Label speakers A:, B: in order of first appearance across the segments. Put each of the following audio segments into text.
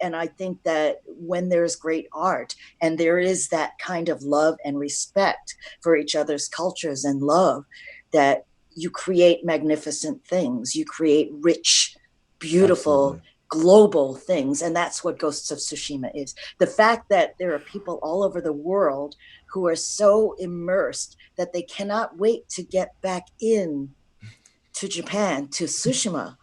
A: And I think that when there's great art and there is that kind of love and respect for each other's cultures and love, that you create magnificent things. You create rich, beautiful,
B: Absolutely.
A: global things. And that's what Ghosts of Tsushima is. The fact that there are people all over the world who are so immersed that they cannot wait to get back in to Japan, to Tsushima,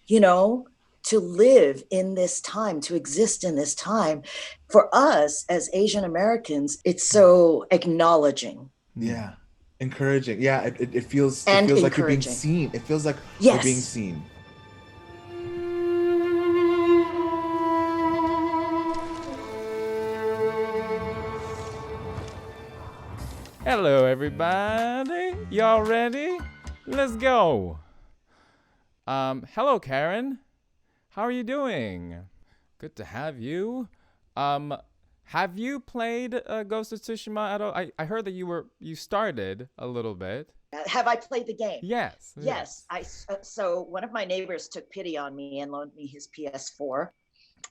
A: you know, to live in this time, to exist in this time. For us as Asian Americans, it's so acknowledging.
B: Yeah. Encouraging. Yeah, it
A: And
B: feels like you're being
A: encouraging.
B: seen. It feels like we're being
A: Yes.
B: seen.
C: Hello, everybody. Y'all ready? Let's go. Hello, Karen. How are you doing? Good to have you. Have you played Ghost of Tsushima at all? I heard that you started a little bit.
A: Have I played the game?
C: Yes.
A: Yes. So one of my neighbors took pity on me and loaned me his PS4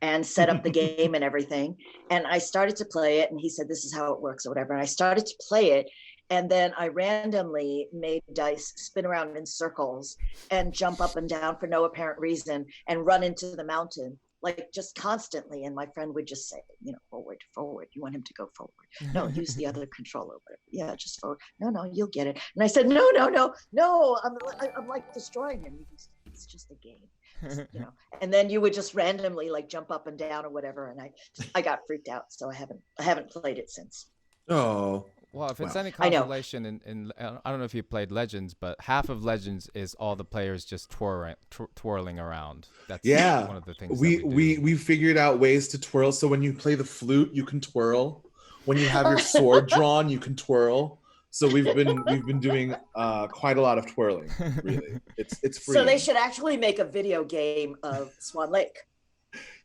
A: and set up the game and everything. And I started to play it, and he said, "This is how it works," or whatever. And I started to play it, and then I randomly made dice spin around in circles and jump up and down for no apparent reason and run into the mountain, like just constantly. And my friend would just say, "Forward, forward. You want him to go forward? No, use the other controller. Whatever. Yeah, just forward. No, you'll get it." And I said, "No. I'm like destroying him. It's just a game." And then you would just randomly like jump up and down or whatever, and I got freaked out, so I haven't played it since.
B: Oh.
C: Well, if it's
B: Wow.
C: any consolation, in I don't know if you played Legends, but half of Legends is all the players just twirling around. That's one of the things
B: we figured out ways to twirl. So when you play the flute, you can twirl. When you have your sword drawn, you can twirl. So we've been doing quite a lot of twirling. Really, it's free.
A: So they should actually make a video game of Swan Lake.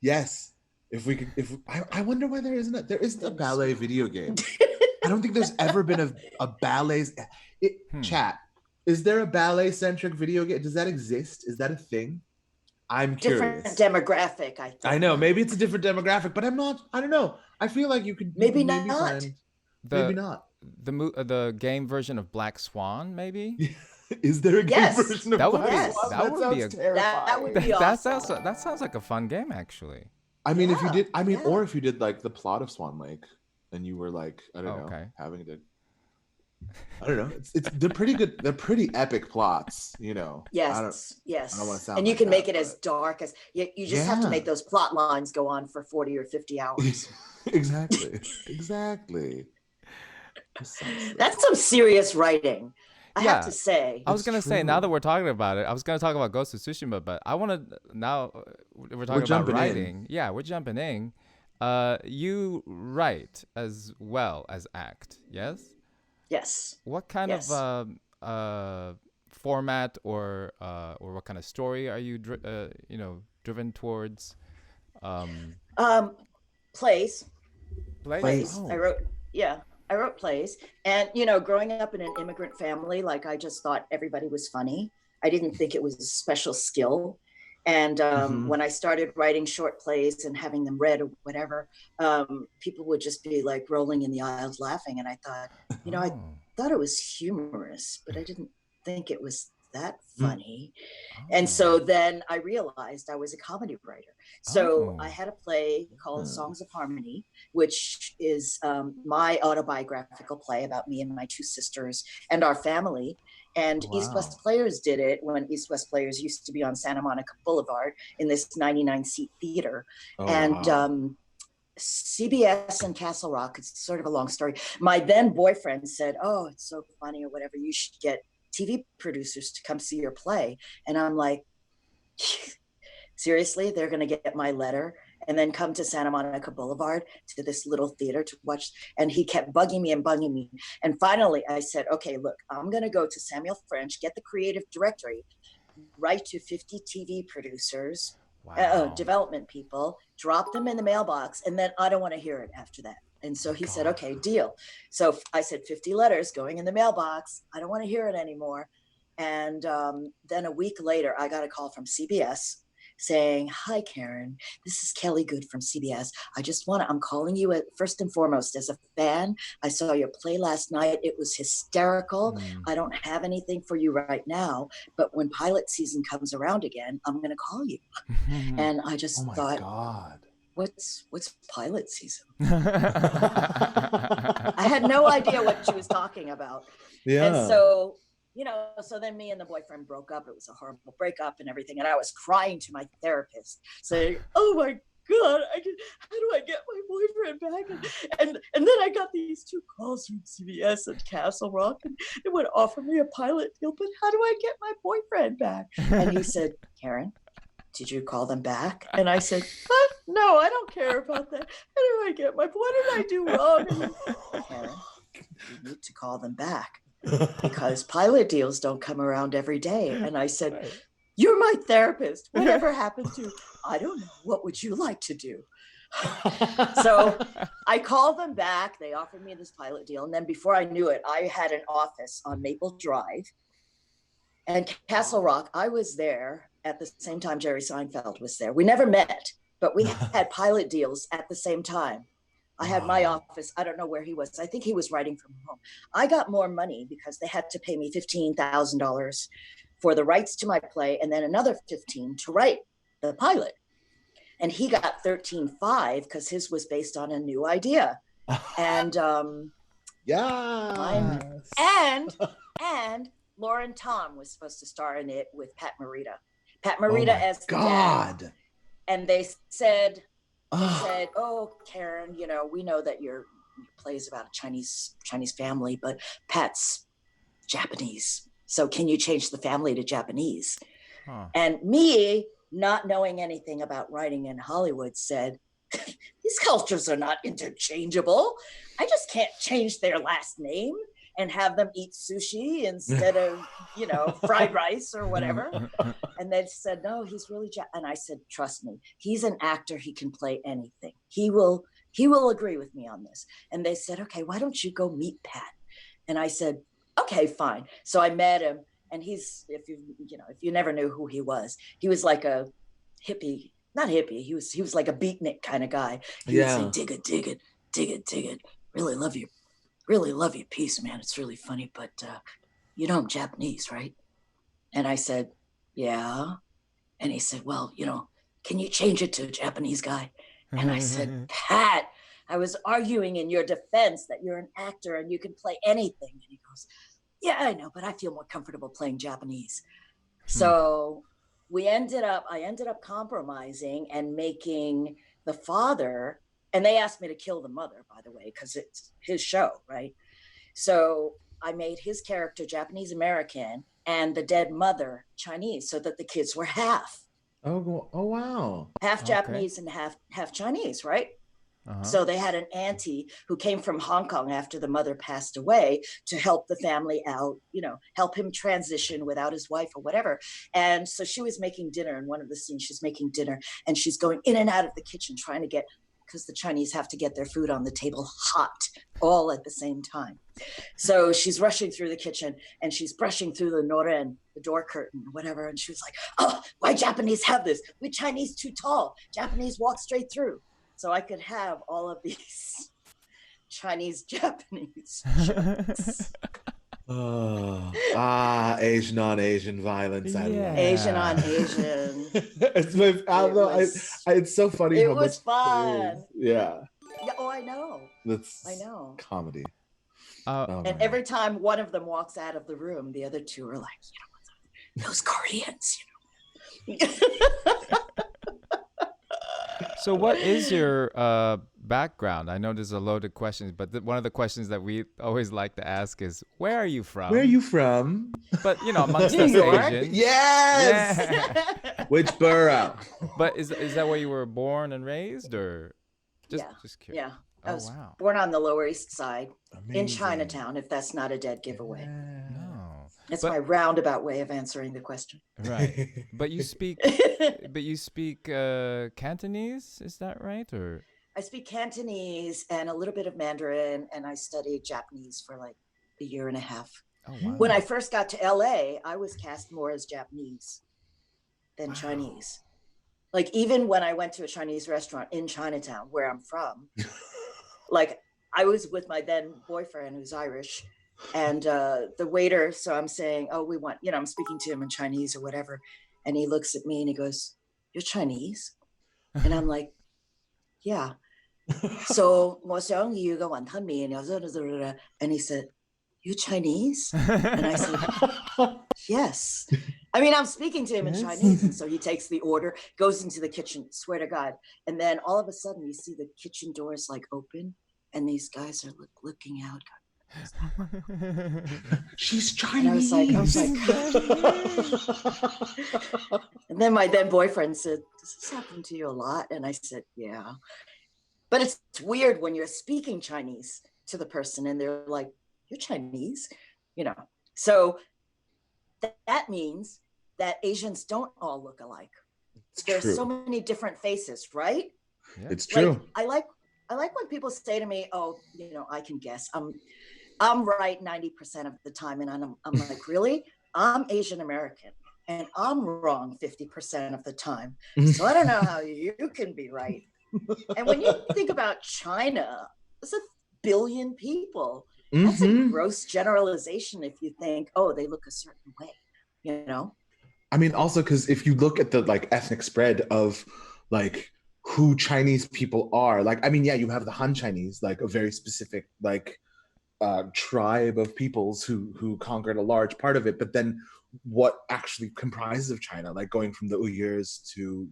B: Yes, I wonder why there isn't a ballet video game. I don't think there's ever been a ballet. Chat, is there a ballet centric video game? Does that exist? Is that a thing? I'm curious.
A: Different demographic, I think.
B: I know, maybe it's a different demographic, but I don't know. I feel like you could
A: maybe
B: not. Maybe not.
C: The game version of Black Swan, maybe.
B: Is there a game version of
A: Black
B: Swan?
A: That would be awesome.
C: That sounds like a fun game, actually.
B: I mean, if you did, or if you did like the plot of Swan Lake, and you were like, I don't know, having to. I don't know. They're pretty good. They're pretty epic plots,
A: Yes.
B: I don't want to sound.
A: And you can make it as dark as you just have to make those plot lines go on for 40 or 50 hours.
B: Exactly.
A: That's some serious writing. I have to say.
C: I was going to say, now that we're talking about it, I was going to talk about Ghost of Tsushima, but I want to, now we're talking about writing. Yeah, we're jumping in. You write as well as act, yes?
A: Yes.
C: What kind of format or what kind of story are you driven towards?
A: Plays.
C: Plays. Oh.
A: I wrote plays, and growing up in an immigrant family, like I just thought everybody was funny. I didn't think it was a special skill. And when I started writing short plays and having them read or whatever, people would just be like rolling in the aisles laughing. And I thought, I thought it was humorous, but I didn't think it was that funny. And so then I realized I was a comedy writer. So I had a play called Songs of Harmony, which is my autobiographical play about me and my two sisters and our family. And East West Players did it when East West Players used to be on Santa Monica Boulevard in this 99-seat theater. CBS and Castle Rock, it's sort of a long story. My then boyfriend said, "Oh, it's so funny," or whatever, "you should get TV producers to come see your play." And I'm like, seriously, they're going to get my letter and then come to Santa Monica Boulevard to this little theater to watch? And he kept bugging me. And finally I said, okay, look, I'm going to go to Samuel French, get the creative directory, write to 50 TV producers, development people, drop them in the mailbox, and then I don't want to hear it after that. And so he said, okay, deal. So I said 50 letters going in the mailbox. I don't want to hear it anymore. And then a week later, I got a call from CBS saying, "Hi, Karen. This is Kelly Good from CBS. I'm calling you first and foremost as a fan. I saw your play last night. It was hysterical. I don't have anything for you right now, but when pilot season comes around again, I'm going to call you." And I just thought,
B: God.
A: What's pilot season? I had no idea what she was talking about.
B: Yeah.
A: And so, so then me and the boyfriend broke up. It was a horrible breakup and everything. And I was crying to my therapist saying, "Oh my God, how do I get my boyfriend back?" And then I got these 2 calls from CBS and Castle Rock, and they would offer me a pilot deal, but how do I get my boyfriend back? And he said, "Karen, did you call them back?" And I said, "What? No, I don't care about that. How do I get what did I do wrong?" And Karen, you need to call them back because pilot deals don't come around every day. And I said, "You're my therapist. Whatever happened to, I don't know. What would you like to do?" So I called them back. They offered me this pilot deal. And then before I knew it, I had an office on Maple Drive and Castle Rock. I was there at the same time Jerry Seinfeld was there. We never met, but we had pilot deals at the same time. I had my office. I don't know where he was. I think he was writing from home. I got more money because they had to pay me $15,000 for the rights to my play and then another $15,000 to write the pilot. And he got $13,500 because his was based on a new idea. And and Lauren Tom was supposed to star in it with Pat Morita. Pat Morita as the dad. And they said, "Oh, Karen, we know that your play is about a Chinese family, but Pat's Japanese. So can you change the family to Japanese?" And me, not knowing anything about writing in Hollywood, said, "These cultures are not interchangeable. I just can't change their last name and have them eat sushi instead of, fried rice or whatever." And they said, "No, he's really," and I said, "Trust me, he's an actor. He can play anything. He will agree with me on this." And they said, "Okay, why don't you go meet Pat?" And I said, "Okay, fine." So I met him, and he's, if you never knew who he was like a hippie, not hippie. He was like a beatnik kind of guy. He would say, dig it. Really love your piece, man. It's really funny, but I'm Japanese, right? And I said, "Yeah." And he said, "Well, can you change it to a Japanese guy?" And I said, "Pat, I was arguing in your defense that you're an actor and you can play anything." And he goes, "Yeah, I know, but I feel more comfortable playing Japanese." So I ended up compromising and making the father. And they asked me to kill the mother, by the way, because it's his show, right? So I made his character Japanese American and the dead mother Chinese, so that the kids were half.
B: Oh wow.
A: Half Japanese and half Chinese, right? So they had an auntie who came from Hong Kong after the mother passed away to help the family out, help him transition without his wife or whatever. And so she was making dinner in one of the scenes. She's making dinner and she's going in and out of the kitchen trying to get, because the Chinese have to get their food on the table hot all at the same time. So she's rushing through the kitchen and she's brushing through the noren, the door curtain, whatever. And she was like, "Oh, why Japanese have this? We Chinese too tall. Japanese walk straight through." So I could have all of these Chinese-Japanese jokes.
B: Asian on Asian violence.
A: Asian on Asian.
B: It's so funny.
A: It was fun.
B: Yeah.
A: Oh, I know. I know.
B: Comedy.
A: And every time one of them walks out of the room, the other two are like, "Those Koreans,
C: So what is your background? I know there's a load of questions, but one of the questions that we always like to ask is, where are you from?
B: Where are you from?
C: But, amongst
A: New
C: us
A: York.
C: Asians.
B: Yes!
C: Yeah.
B: Which borough?
C: But is that where you were born and raised, or just curious?
A: Yeah. I was born on the Lower East Side.
B: Amazing.
A: In Chinatown, if that's not a dead giveaway.
B: Yeah.
C: No.
A: That's my roundabout way of answering the question.
C: Right. But you speak Cantonese, is that right? Or
A: I speak Cantonese and a little bit of Mandarin, and I studied Japanese for like a year and a half.
C: Oh, wow.
A: When I first got to LA, I was cast more as Japanese than Chinese. Like even when I went to a Chinese restaurant in Chinatown, where I'm from, like I was with my then boyfriend who's Irish, and the waiter, so I'm saying, oh, we want, I'm speaking to him in Chinese or whatever. And he looks at me and he goes, you're Chinese? And I'm like, yeah. So, 我想要一个碗汤面, and he said, you Chinese? And I said, yes. I mean, I'm speaking to him in Chinese. And so he takes the order, goes into the kitchen, swear to God. And then all of a sudden you see the kitchen doors like open and these guys are looking out.
B: She's Chinese.
A: And I was like, and then my then boyfriend said, does this happen to you a lot? And I said, yeah. But it's weird when you're speaking Chinese to the person and they're like, you're Chinese, So that means that Asians don't all look alike. There's so many different faces, right?
B: Yeah. It's true.
A: Like, I like when people say to me, oh, I can guess. I'm right 90% of the time. And I'm like, really? I'm Asian American and I'm wrong 50% of the time. So I don't know how you can be right. And when you think about China, it's 1 billion people. That's a gross generalization if you think, oh, they look a certain way,
B: I mean, also because if you look at the like ethnic spread of like who Chinese people are, like, I mean, yeah, you have the Han Chinese, like a very specific like tribe of peoples who conquered a large part of it, but then what actually comprises of China, like going from the Uyghurs to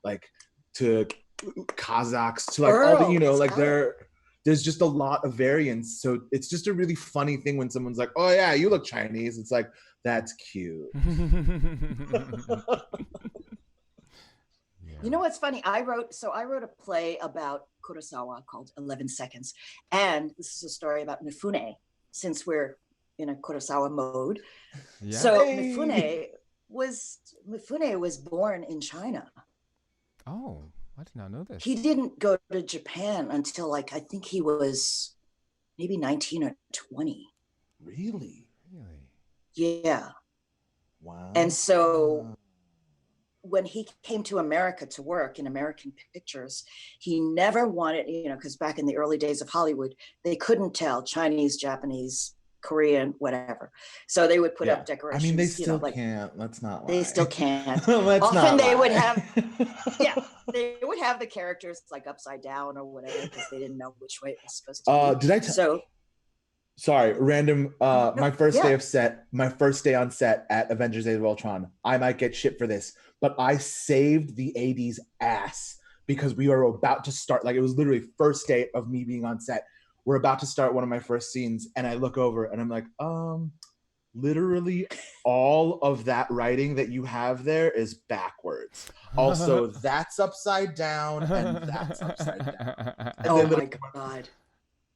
B: like to Kazakhs to like all the like there's just a lot of variance. So it's just a really funny thing when someone's like, oh yeah, you look Chinese. It's like, that's cute.
A: You know what's funny? I wrote a play about Kurosawa called 11 Seconds. And this is a story about Mifune, since we're in a Kurosawa mode. Yeah. So Mifune was born in China.
C: Oh, I did not know this.
A: He didn't go to Japan until like, I think he was maybe 19 or 20.
B: Really?
A: Yeah.
B: Wow.
A: And so when he came to America to work in American Pictures, he never wanted, because back in the early days of Hollywood, they couldn't tell Chinese, Japanese, Korean, whatever. So they would put up decorations.
B: I mean, they still can't. Let's not lie.
A: They still can't.
B: Often
A: they would have, they would have the characters like upside down or whatever because they didn't know which way it was supposed to be.
B: Did I Sorry, random. My first day on set at Avengers: Age of Ultron. I might get shit for this, but I saved the '80s ass because we were about to start. Like, it was literally first day of me being on set. We're about to start one of my first scenes, and I look over and I'm like, literally all of that writing that you have there is backwards. Also, that's upside down and that's upside down. And
A: oh my God.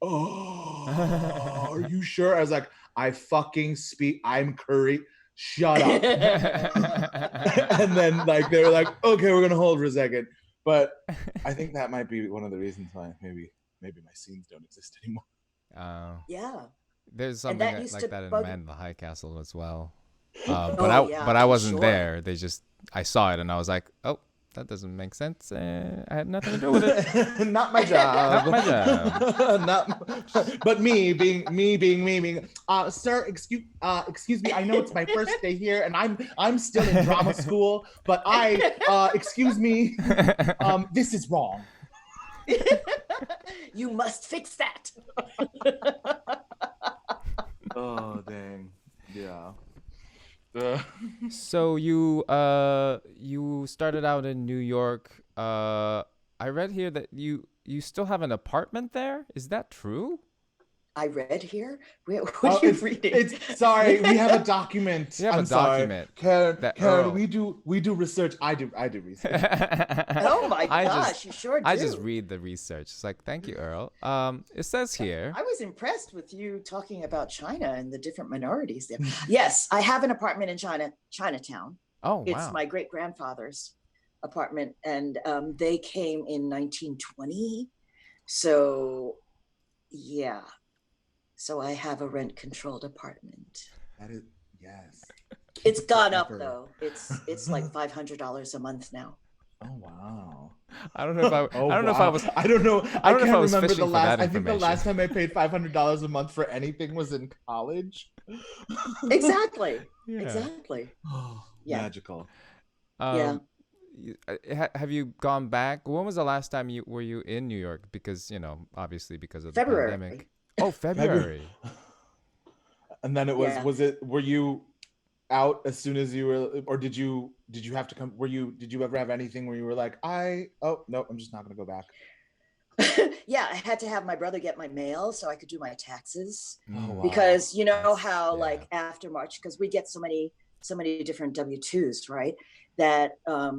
B: Oh, are you sure? I was like, I fucking speak. I'm Curry. Shut up. And then like they were like, okay, we're gonna hold for a second. But I think that might be one of the reasons why maybe my scenes don't exist anymore.
A: Yeah.
C: There's something like that in Man in the High Castle as well. But I wasn't there. I saw it and I was like, oh, that doesn't make sense. I had nothing to do with it.
B: Not my job.
C: Not my job.
B: But me being, sir, excuse me. I know it's my first day here, and I'm still in drama school. But excuse me, this is wrong.
A: You must fix that.
B: Oh dang, yeah.
C: So you started out in New York. I read here that you still have an apartment there. Is that true?
A: I read here. What are you reading?
B: Sorry, we have a document.
C: You have a document.
B: Karen, we do research. I do research.
A: Oh my gosh, you sure do.
C: I just read the research. It's like, thank you, Earl. It says here.
A: I was impressed with you talking about China and the different minorities there. Yes, I have an apartment in Chinatown.
C: Oh, wow.
A: It's my great grandfather's apartment, and they came in 1920. So, yeah. So I have a rent-controlled apartment.
B: That is, yes.
A: It's gone up though. It's like $500 a month now.
B: Oh wow.
C: I don't know if I.
B: Oh,
C: I don't know if
B: wow.
C: I was.
B: I don't know.
C: I don't know if
B: can't
C: I was
B: remember
C: fishing
B: the
C: for
B: last.
C: that
B: I think the
C: information.
B: last time I paid $500 a month for anything was in college.
A: Exactly.
C: Yeah.
A: Exactly.
B: Oh,
A: Yeah.
B: magical.
A: Yeah.
C: Have you gone back? When was the last time you were you in New York? Because obviously because of the
A: February.
C: pandemic. Oh, February.
B: And then it was.
A: Yeah.
B: Was it? Were you out as soon as you were, or did you have to come? Did you ever have anything where you were like, oh no, I'm just not gonna go back?
A: Yeah, I had to have my brother get my mail so I could do my taxes.
B: Oh, wow.
A: Because you know
C: That's-
A: how
C: yeah.
A: like after March, because we get so many different W-2s, right? That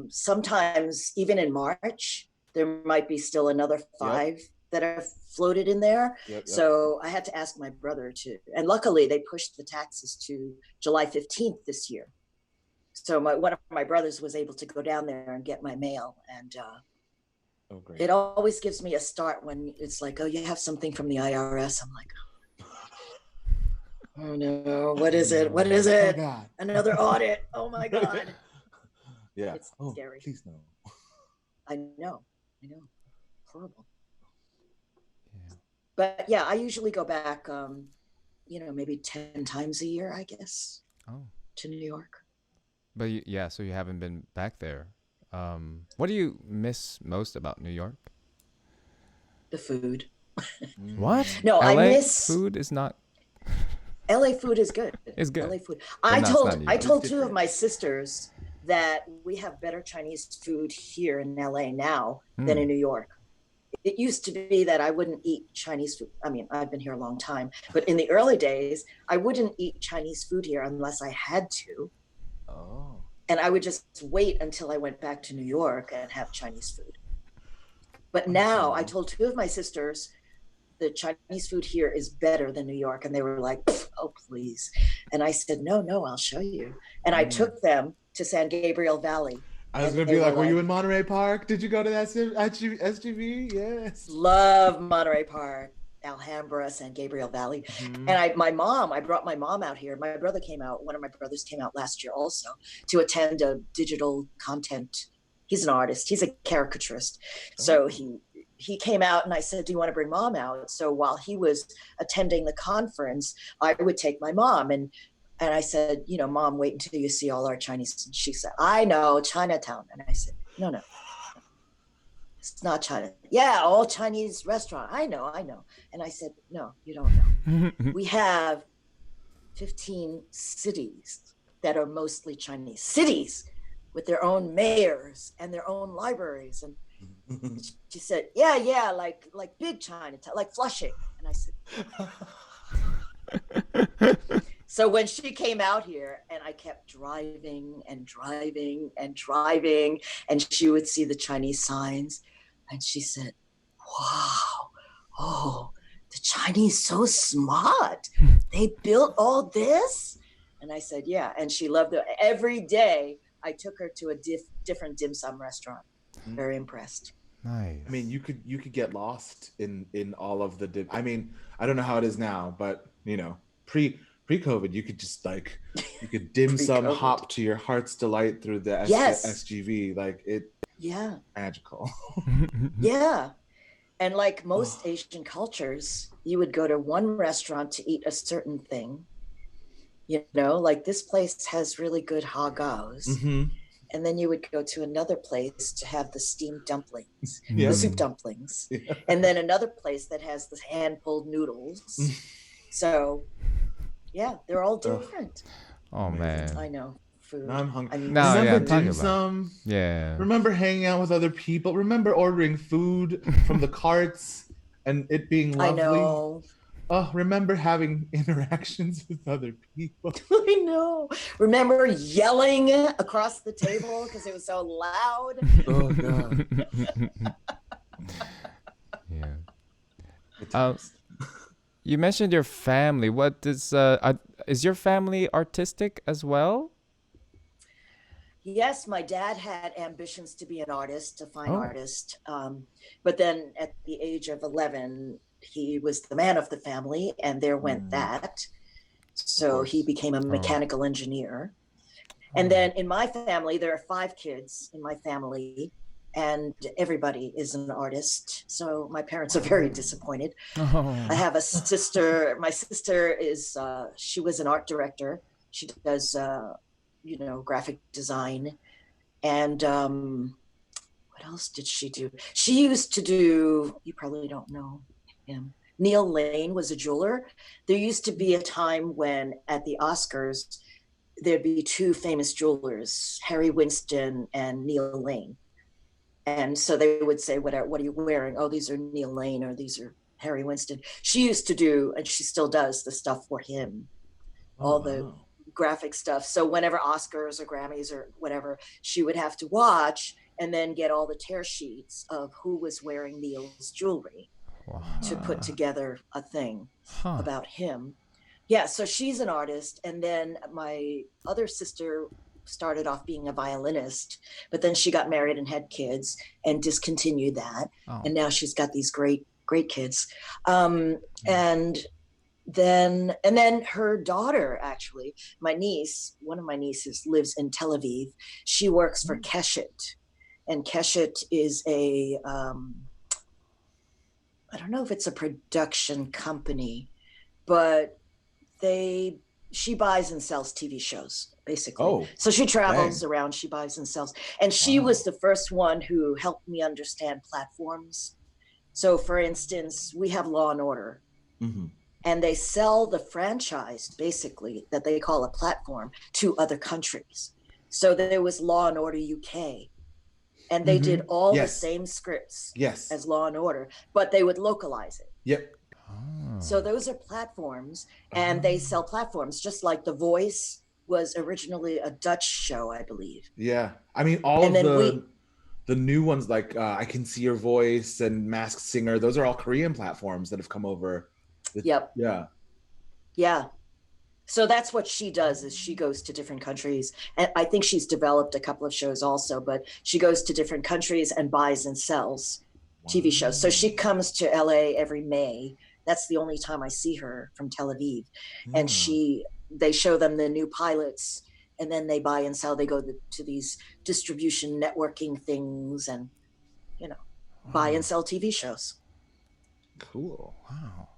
A: sometimes even in March, there might be still another 5 that are floated in there.
B: Yep.
A: So I had to ask my brother to, and luckily they pushed the taxes to July 15th this year. So one of my brothers was able to go down there and get my mail. And
B: Oh, great.
A: it always gives me a start when it's like, oh, you have something from the IRS. I'm like, oh no, what is it? What is it?
B: Oh, God.
A: Another audit. Oh my God.
B: Yeah.
A: It's
B: Oh,
A: scary.
B: please no.
A: I know. Horrible.
C: Yeah.
A: But yeah, I usually go back, maybe 10 times a year, I guess, to New York.
C: But so you haven't been back there. What do you miss most about New York?
A: The food.
C: What?
A: No,
C: LA
A: I miss
C: food is not.
A: LA food is good.
C: It's good.
A: LA food.
C: But
A: I
C: no, it's
A: told
C: not New
A: I
C: York.
A: told
B: It's
A: two of
B: different.
A: my sisters that we have better Chinese food here in LA now than in New York. It used to be that I wouldn't eat Chinese food. I mean, I've been here a long time, but in the early days, I wouldn't eat Chinese food here unless I had to.
B: Oh.
A: And I would just wait until I went back to New York and have Chinese food. But now I told two of my sisters the Chinese food here is better than New York. And they were like, oh, please. And I said, no, I'll show you. And I took them to San Gabriel Valley.
B: I was going to be like, were you in Monterey Park? Did you go to that SGV? Yes.
A: Love Monterey Park, Alhambra, San Gabriel Valley.
B: Mm-hmm.
A: And I brought my mom out here. My brother came out, one of my brothers came out last year also to attend a digital content. He's an artist. He's a caricaturist. So he came out and I said, do you want to bring mom out? So while he was attending the conference, I would take my mom. And I said, Mom, wait until you see all our Chinese. And she said, I know, Chinatown. And I said, no. It's not China. Yeah, all Chinese restaurant. I know. And I said, no, you don't know. We have 15 cities that are mostly Chinese. Cities with their own mayors and their own libraries. And she said, yeah, like big Chinatown, like Flushing. And I said, so when she came out here and I kept driving, and she would see the Chinese signs and she said, wow, the Chinese so smart. They built all this? And I said, yeah. And she loved it. Every day I took her to a different dim sum restaurant. Very impressed.
C: Nice.
B: I mean, you could get lost in all of the I mean, I don't know how it is now, but pre-COVID, you could just you could dim sum hop to your heart's delight through the SGV, like it. Yeah. Magical.
A: Yeah. And like most Asian cultures, you would go to one restaurant to eat a certain thing. Like this place has really good hagaos. Mm-hmm. And then you would go to another place to have the steamed dumplings, the soup dumplings. Yeah. And then another place that has the hand-pulled noodles. So, yeah, they're all different.
C: Oh, man.
A: I know. Food.
B: Now I'm hungry.
C: Remember
B: dim sum?
C: Yeah.
B: Remember hanging out with other people? Remember ordering food from the carts and it being lovely?
A: I know.
B: Oh, remember having interactions with other people?
A: I know. Remember yelling across the table because it was so loud?
B: Oh, God.
C: Yeah. You mentioned your family. What is your family artistic as well?
A: Yes, my dad had ambitions to be an artist, a fine artist. But then at the age of 11, he was the man of the family, and there went that. So he became a mechanical engineer. And then in my family, there are 5 kids in my family, and everybody is an artist. So my parents are very disappointed. I have a sister. My sister is, she was an art director. She does, graphic design. And what else did she do? She used to do, you probably don't know him. Neil Lane was a jeweler. There used to be a time when at the Oscars, there'd be two famous jewelers, Harry Winston and Neil Lane. And so they would say, what are you wearing? Oh, these are Neil Lane, or these are Harry Winston. She used to do, and she still does, the stuff for him, all the graphic stuff. So whenever Oscars or Grammys or whatever, she would have to watch and then get all the tear sheets of who was wearing Neil's jewelry to put together a thing about him. Yeah, so she's an artist. And then my other sister started off being a violinist, but then she got married and had kids and discontinued that. And now she's got these great kids. And then her daughter, actually, my niece, one of my nieces lives in Tel Aviv. She works for Keshet. And Keshet is a, I don't know if it's a production company, but she buys and sells TV shows, basically. So she travels around, she buys and sells. And she was the first one who helped me understand platforms. So for instance, we have Law and Order. And they sell the franchise, basically, that they call a platform, to other countries. So there was Law and Order UK. And they did all the same scripts as Law and Order, but they would localize it. So those are platforms, and they sell platforms, just like The Voice was originally a Dutch show, I believe.
B: Yeah. I mean, all of the new ones, like I Can See Your Voice and Masked Singer, those are all Korean platforms that have come over. Yeah.
A: So that's what she does, is she goes to different countries. And I think she's developed a couple of shows also, but she goes to different countries and buys and sells TV shows. So she comes to LA every May. That's the only time I see her, from Tel Aviv. And they show them the new pilots, and then they buy and sell. They go to these distribution networking things and, buy and sell TV shows.
B: Cool.
C: Wow.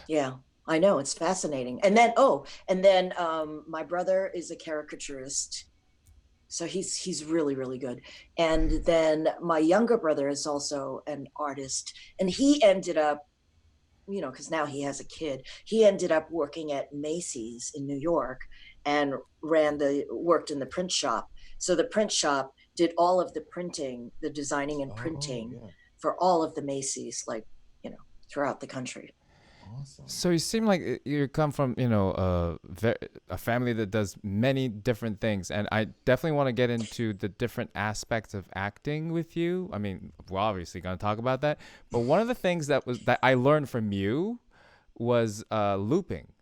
A: Yeah, I know, it's fascinating. And then, my brother is a caricaturist. So he's really, really good. And then my younger brother is also an artist, and he ended up, because now he has a kid, he ended up working at Macy's in New York and worked in the print shop. So the print shop did all of the printing, the designing and printing for all of the Macy's, throughout the country.
B: Awesome.
C: So you seem like you come from, a family that does many different things. And I definitely want to get into the different aspects of acting with you. I mean, we're obviously going to talk about that. But one of the things that I learned from you was looping.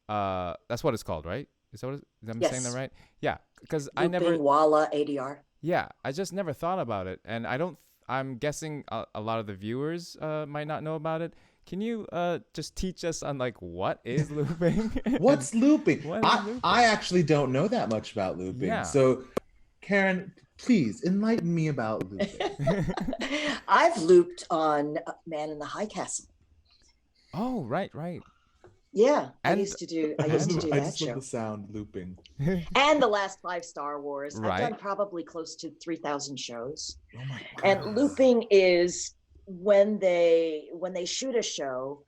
C: That's what it's called, right? Am I saying that right? Yeah. Because I never...
A: Walla, ADR.
C: Yeah. I just never thought about it. And I'm guessing a lot of the viewers might not know about it. Can you just teach us on what is looping?
B: What's looping? I actually don't know that much about looping. Yeah. So, Karen, please enlighten me about looping.
A: I've looped on Man in the High Castle.
C: Oh, right.
A: Yeah, I used to do that show.
B: I just love the sound looping.
A: And the last 5 Star Wars.
C: Right.
A: I've done probably close to 3,000 shows.
B: Oh my God.
A: And looping is when they shoot a show,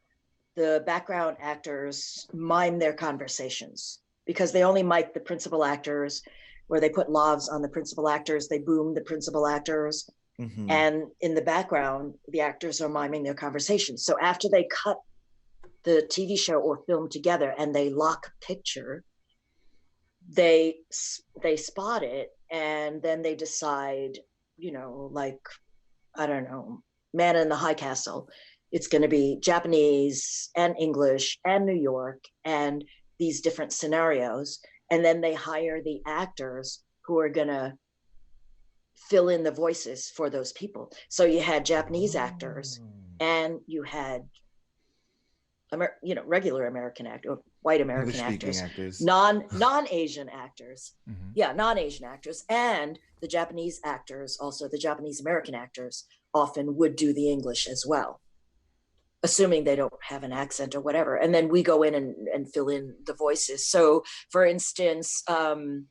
A: the background actors mime their conversations, because they only mic the principal actors, where they put lavs on the principal actors, they boom the principal actors, and in the background, the actors are miming their conversations. So after they cut the TV show or film together and they lock picture, they spot it, and then they decide, I don't know, Man in the High Castle, it's going to be Japanese and English and New York and these different scenarios. And then they hire the actors who are going to fill in the voices for those people. So you had Japanese actors, and you had regular American actor, white American actors,
B: actors,
A: non-Asian actors,
C: Mm-hmm.
A: non-Asian actors, and the Japanese actors, also the Japanese American actors, often would do the English as well, assuming they don't have an accent or whatever. And then we go in and fill in the voices. So, for instance, like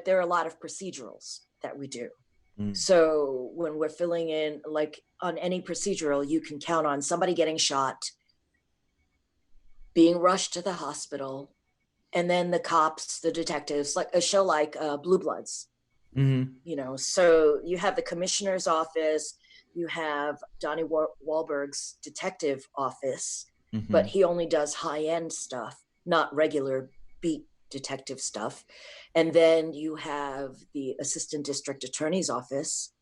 A: there are a lot of procedurals that we do. So when we're filling in, like on any procedural, you can count on somebody getting shot, being rushed to the hospital, and then the cops, the detectives, like a show like Blue Bloods. So you have the commissioner's office, you have Donnie Wahlberg's detective office, but he only does high-end stuff, not regular beat detective stuff. And then you have the assistant district attorney's office,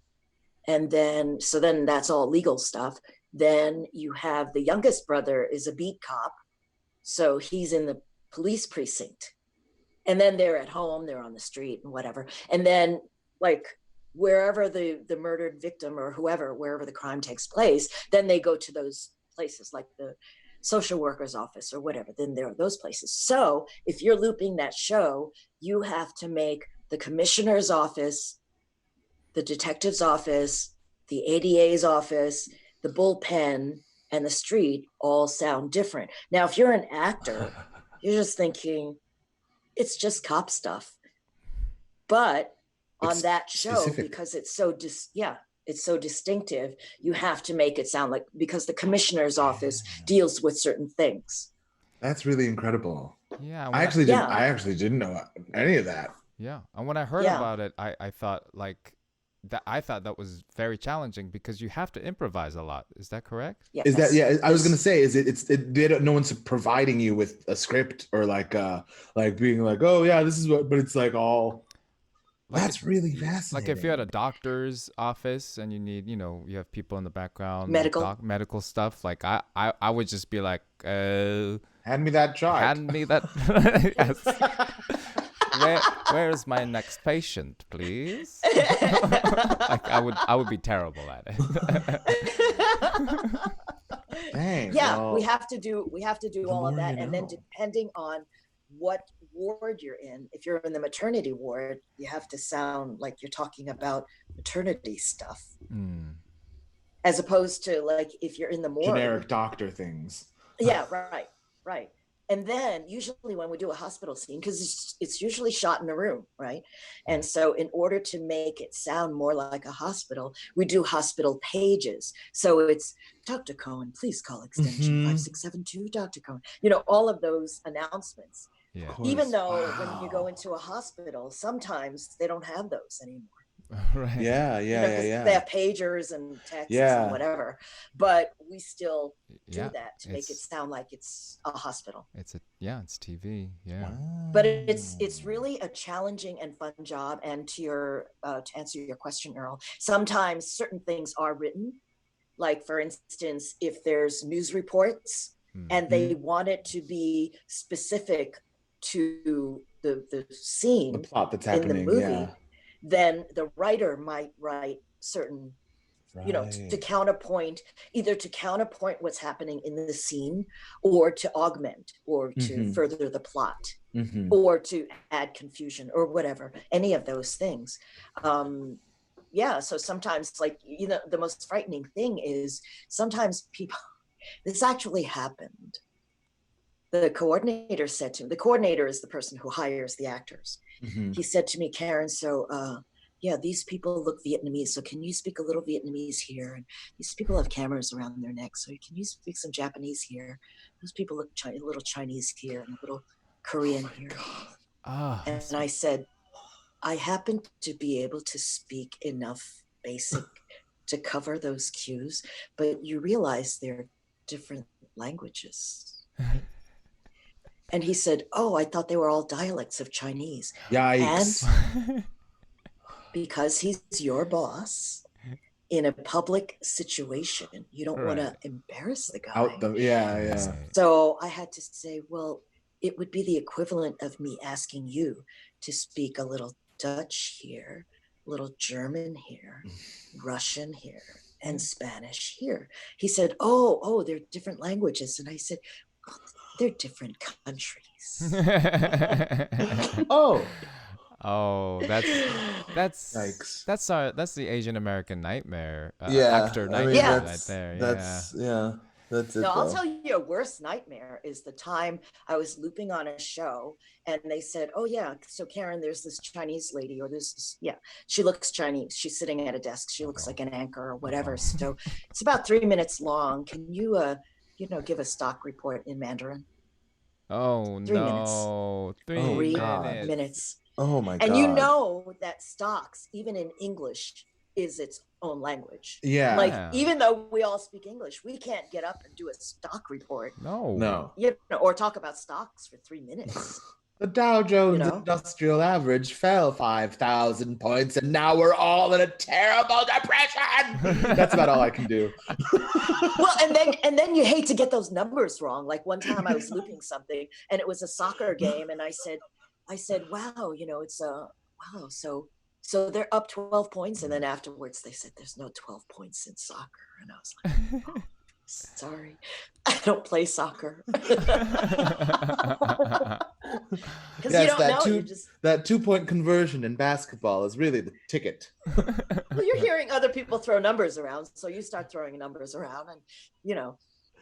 A: and then that's all legal stuff. Then you have the youngest brother is a beat cop, so he's in the police precinct, and then they're at home, they're on the street and whatever. And then like wherever the murdered victim or wherever the crime takes place, then they go to those places like the social worker's office or whatever. Then there are those places. So if you're looping that show, you have to make the commissioner's office, the detective's office, the ADA's office, the bullpen, and the street all sound different. Now, if you're an actor, you're just thinking it's just cop stuff. But on that show, specific, because it's so it's so distinctive, you have to make it sound like, because the commissioner's office deals with certain things.
B: That's really incredible.
C: Yeah,
B: I actually didn't know any of that.
C: Yeah, and when I heard about it, I thought like that. I thought that was very challenging because you have to improvise a lot. Is that correct?
B: Yes. Is that I was gonna say, no one's providing you with a script or like being like, oh yeah, this is what, but it's like all. Like that's really fascinating.
C: Like if you're at a doctor's office and you need, you have people in the background, medical stuff. Like I would just be like, hand
B: me that chart.
C: Hand me that. Where's my next patient, please? Like I would be terrible at it.
B: Dang,
A: yeah, well, we have to do all of that, and then depending on what ward you're in, if you're in the maternity ward, you have to sound like you're talking about maternity stuff, as opposed to like if you're in the morgue,
B: generic doctor things.
A: Yeah, right. And then usually when we do a hospital scene, because it's usually shot in a room, right? And so in order to make it sound more like a hospital, we do hospital pages. So it's Dr. Cohen, please call extension 5672, Dr. Cohen. All of those announcements.
C: Yeah.
A: Even though when you go into a hospital, sometimes they don't have those anymore.
C: Right.
B: Yeah.
A: They have pagers and texts and whatever, but we still do that to make it sound like it's a hospital.
C: It's TV. Yeah.
A: But it's really a challenging and fun job. And to answer your question, Earl, sometimes certain things are written, like for instance, if there's news reports and they want it to be specific to the scene,
B: the plot that's happening
A: in the movie, then the writer might write certain, to counterpoint what's happening in the scene, or to augment, or to further the plot, or to add confusion, or whatever, any of those things. So sometimes, like, the most frightening thing is sometimes people, this actually happened. The coordinator said to me, the coordinator is the person who hires the actors. He said to me, Karen, so these people look Vietnamese, so can you speak a little Vietnamese here? And these people have cameras around their necks, so can you speak some Japanese here? Those people look a little Chinese here and a little Korean here. And I said, I happen to be able to speak enough basic to cover those cues, but you realize they're different languages. And he said, I thought they were all dialects of Chinese.
B: Yikes.
A: And because he's your boss in a public situation, you don't want to embarrass the guy. So I had to say, well, it would be the equivalent of me asking you to speak a little Dutch here, a little German here, Russian here, and Spanish here. He said, oh, they're different languages. And I said, well, they're different countries.
C: Oh, that's
B: Yikes.
C: that's the Asian American nightmare.
B: Yeah,
C: Actor
B: I mean,
C: nightmare
B: that's,
C: right there.
B: that's it.
A: No, I'll
B: though.
A: tell you a worse nightmare is the time I was looping on a show and they said, oh yeah, so Karen, there's this Chinese lady or she looks Chinese. She's sitting at a desk. She looks like an anchor or whatever. So it's about 3 minutes long. Can you, give a stock report in Mandarin?
C: Oh
A: 3
C: no,
A: minutes.
C: 3
A: minutes.
B: Oh my God.
A: And you know that stocks, even in English, is its own language.
B: Yeah.
A: Like, even though we all speak English, we can't get up and do a stock report.
C: No.
A: Or talk about stocks for 3 minutes.
B: The Dow Jones Industrial Average fell 5,000 points, and now we're all in a terrible depression. That's about all I can do.
A: Well, and then you hate to get those numbers wrong. Like one time I was looping something, and it was a soccer game, and I said, wow, it's wow, so they're up 12 points, and then afterwards they said there's no 12 points in soccer, and I was like, oh, sorry, I don't play soccer.
B: Yes, that 2-point conversion in basketball is really the ticket.
A: Well, you're hearing other people throw numbers around, so you start throwing numbers around, and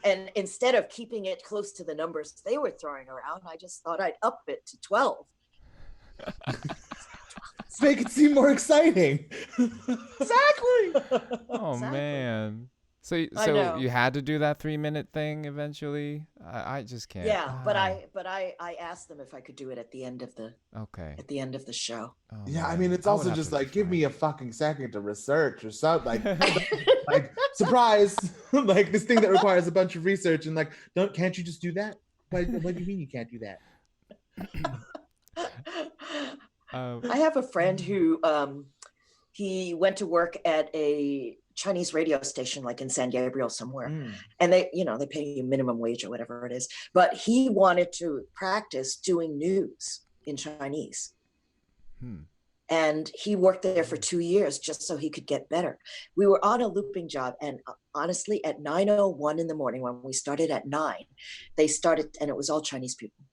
A: and instead of keeping it close to the numbers they were throwing around, I just thought I'd up it to 12.
B: Make it seem more exciting.
A: Exactly.
C: Oh
A: Exactly.
C: Man. So
A: know.
C: you had to do that 3-minute thing eventually. I just can't.
A: Yeah, but I asked them if I could do it at the end of the show.
C: Oh,
B: Yeah, I
C: man.
B: mean, it's
C: I would
B: also
C: have
B: just
C: to
B: like, give
C: try.
B: me a fucking second to research or something. Like surprise, like this thing that requires a bunch of research, and like, can't you just do that? What do you mean you can't do that?
A: I have a friend who he went to work at a Chinese radio station, like in San Gabriel somewhere, and they pay you minimum wage or whatever it is. But he wanted to practice doing news in Chinese, and he worked there for 2 years just so he could get better. We were on a looping job, and honestly, at 9:01 in the morning, when we started at 9, they started, and it was all Chinese people.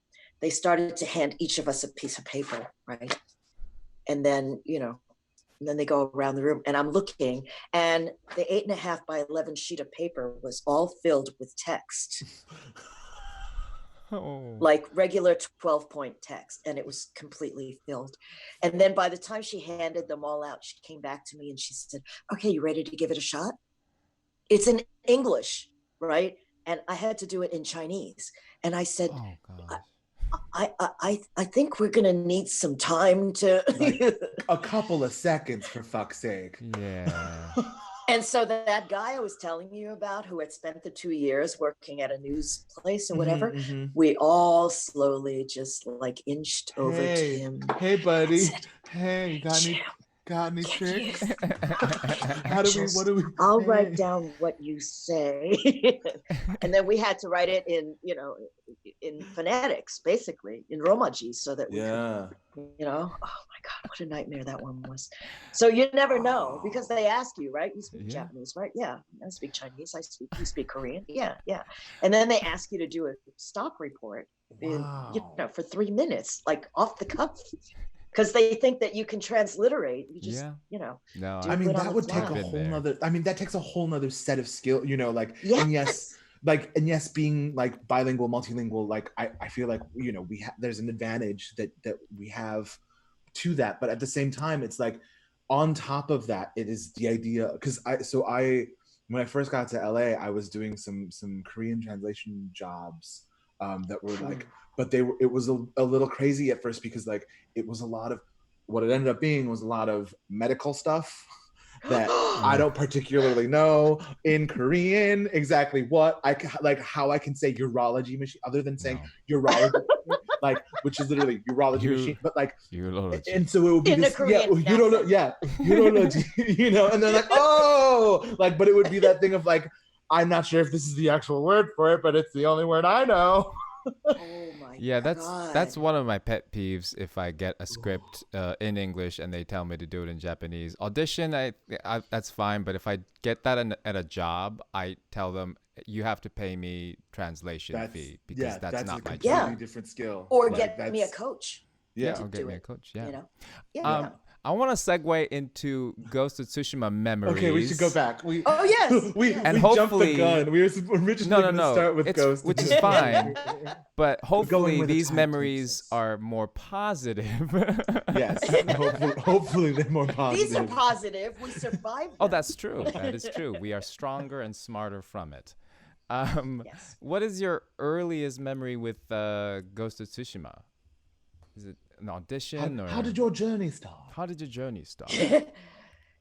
A: They started to hand each of us a piece of paper, right? And then, and then they go around the room, and I'm looking, and the 8.5 by 11 sheet of paper was all filled with text, like regular 12-point text, and it was completely filled. And then by the time she handed them all out, she came back to me and she said, okay, you ready to give it a shot? It's in English, right? And I had to do it in Chinese. And I said, I think we're gonna need some time to
B: a couple of seconds, for fuck's sake.
C: Yeah.
A: And so that guy I was telling you about, who had spent the 2 years working at a news place or whatever, we all slowly just like inched over to him.
B: Hey, buddy.
A: Said,
B: hey, got any tricks? What do we?
A: I'll write down what you say. And then we had to write it in, in phonetics, basically, in Romaji, so that we could, oh my God, what a nightmare that one was. So you never know, because they ask you, right? You speak Japanese, right? Yeah. I speak Chinese. You speak Korean. Yeah. And then they ask you to do a stock report for 3 minutes, like off the cuff. Because they think that you can transliterate. You just,
C: No,
B: I mean, that would take a whole nother, that takes a whole nother set of skill, and yes, being like bilingual, multilingual, like I feel like, there's an advantage that we have to that. But at the same time, it's like on top of that, it is the idea, because when I first got to LA, I was doing some Korean translation jobs that were like, but it was a little crazy at first, because like it was a lot of what it ended up being was a lot of medical stuff that I don't particularly know in Korean exactly what how I can say urology machine other than saying urology, like, which is literally urology machine, but like urology. And so it would be this, urology, and they're like, oh, like, but it would be that thing of like, I'm not sure if this is the actual word for it, but it's the only word I know.
A: Oh my
C: Yeah,
A: God.
C: that's one of my pet peeves. If I get a script in English and they tell me to do it in Japanese, audition, that's fine. But if I get that at a job, I tell them you have to pay me translation fee because that's not my
B: a
C: job.
B: completely different skill.
A: Or
B: Like,
A: get me a coach.
B: Yeah,
A: to
C: or get
A: do
C: me a
A: it,
C: coach. Yeah.
A: You know? Yeah.
C: I want to segue into Ghost of Tsushima memories.
B: Okay, we should go back. We
A: yes.
B: we
C: And
B: jumped the
C: hopefully-
B: gun. We were originally going to start with Ghost,
C: which is fine. But hopefully
B: where the
C: these
B: tide
C: memories
B: takes us.
C: are more positive.
B: Yes, hopefully they're more positive.
A: These are positive. We survived.
C: Oh,
A: them.
C: that's true. That is true. We are stronger and smarter from it.
A: Yes.
C: What is your earliest memory with Ghost of Tsushima? Is it an audition or
B: How did your journey start?
C: how did your journey start?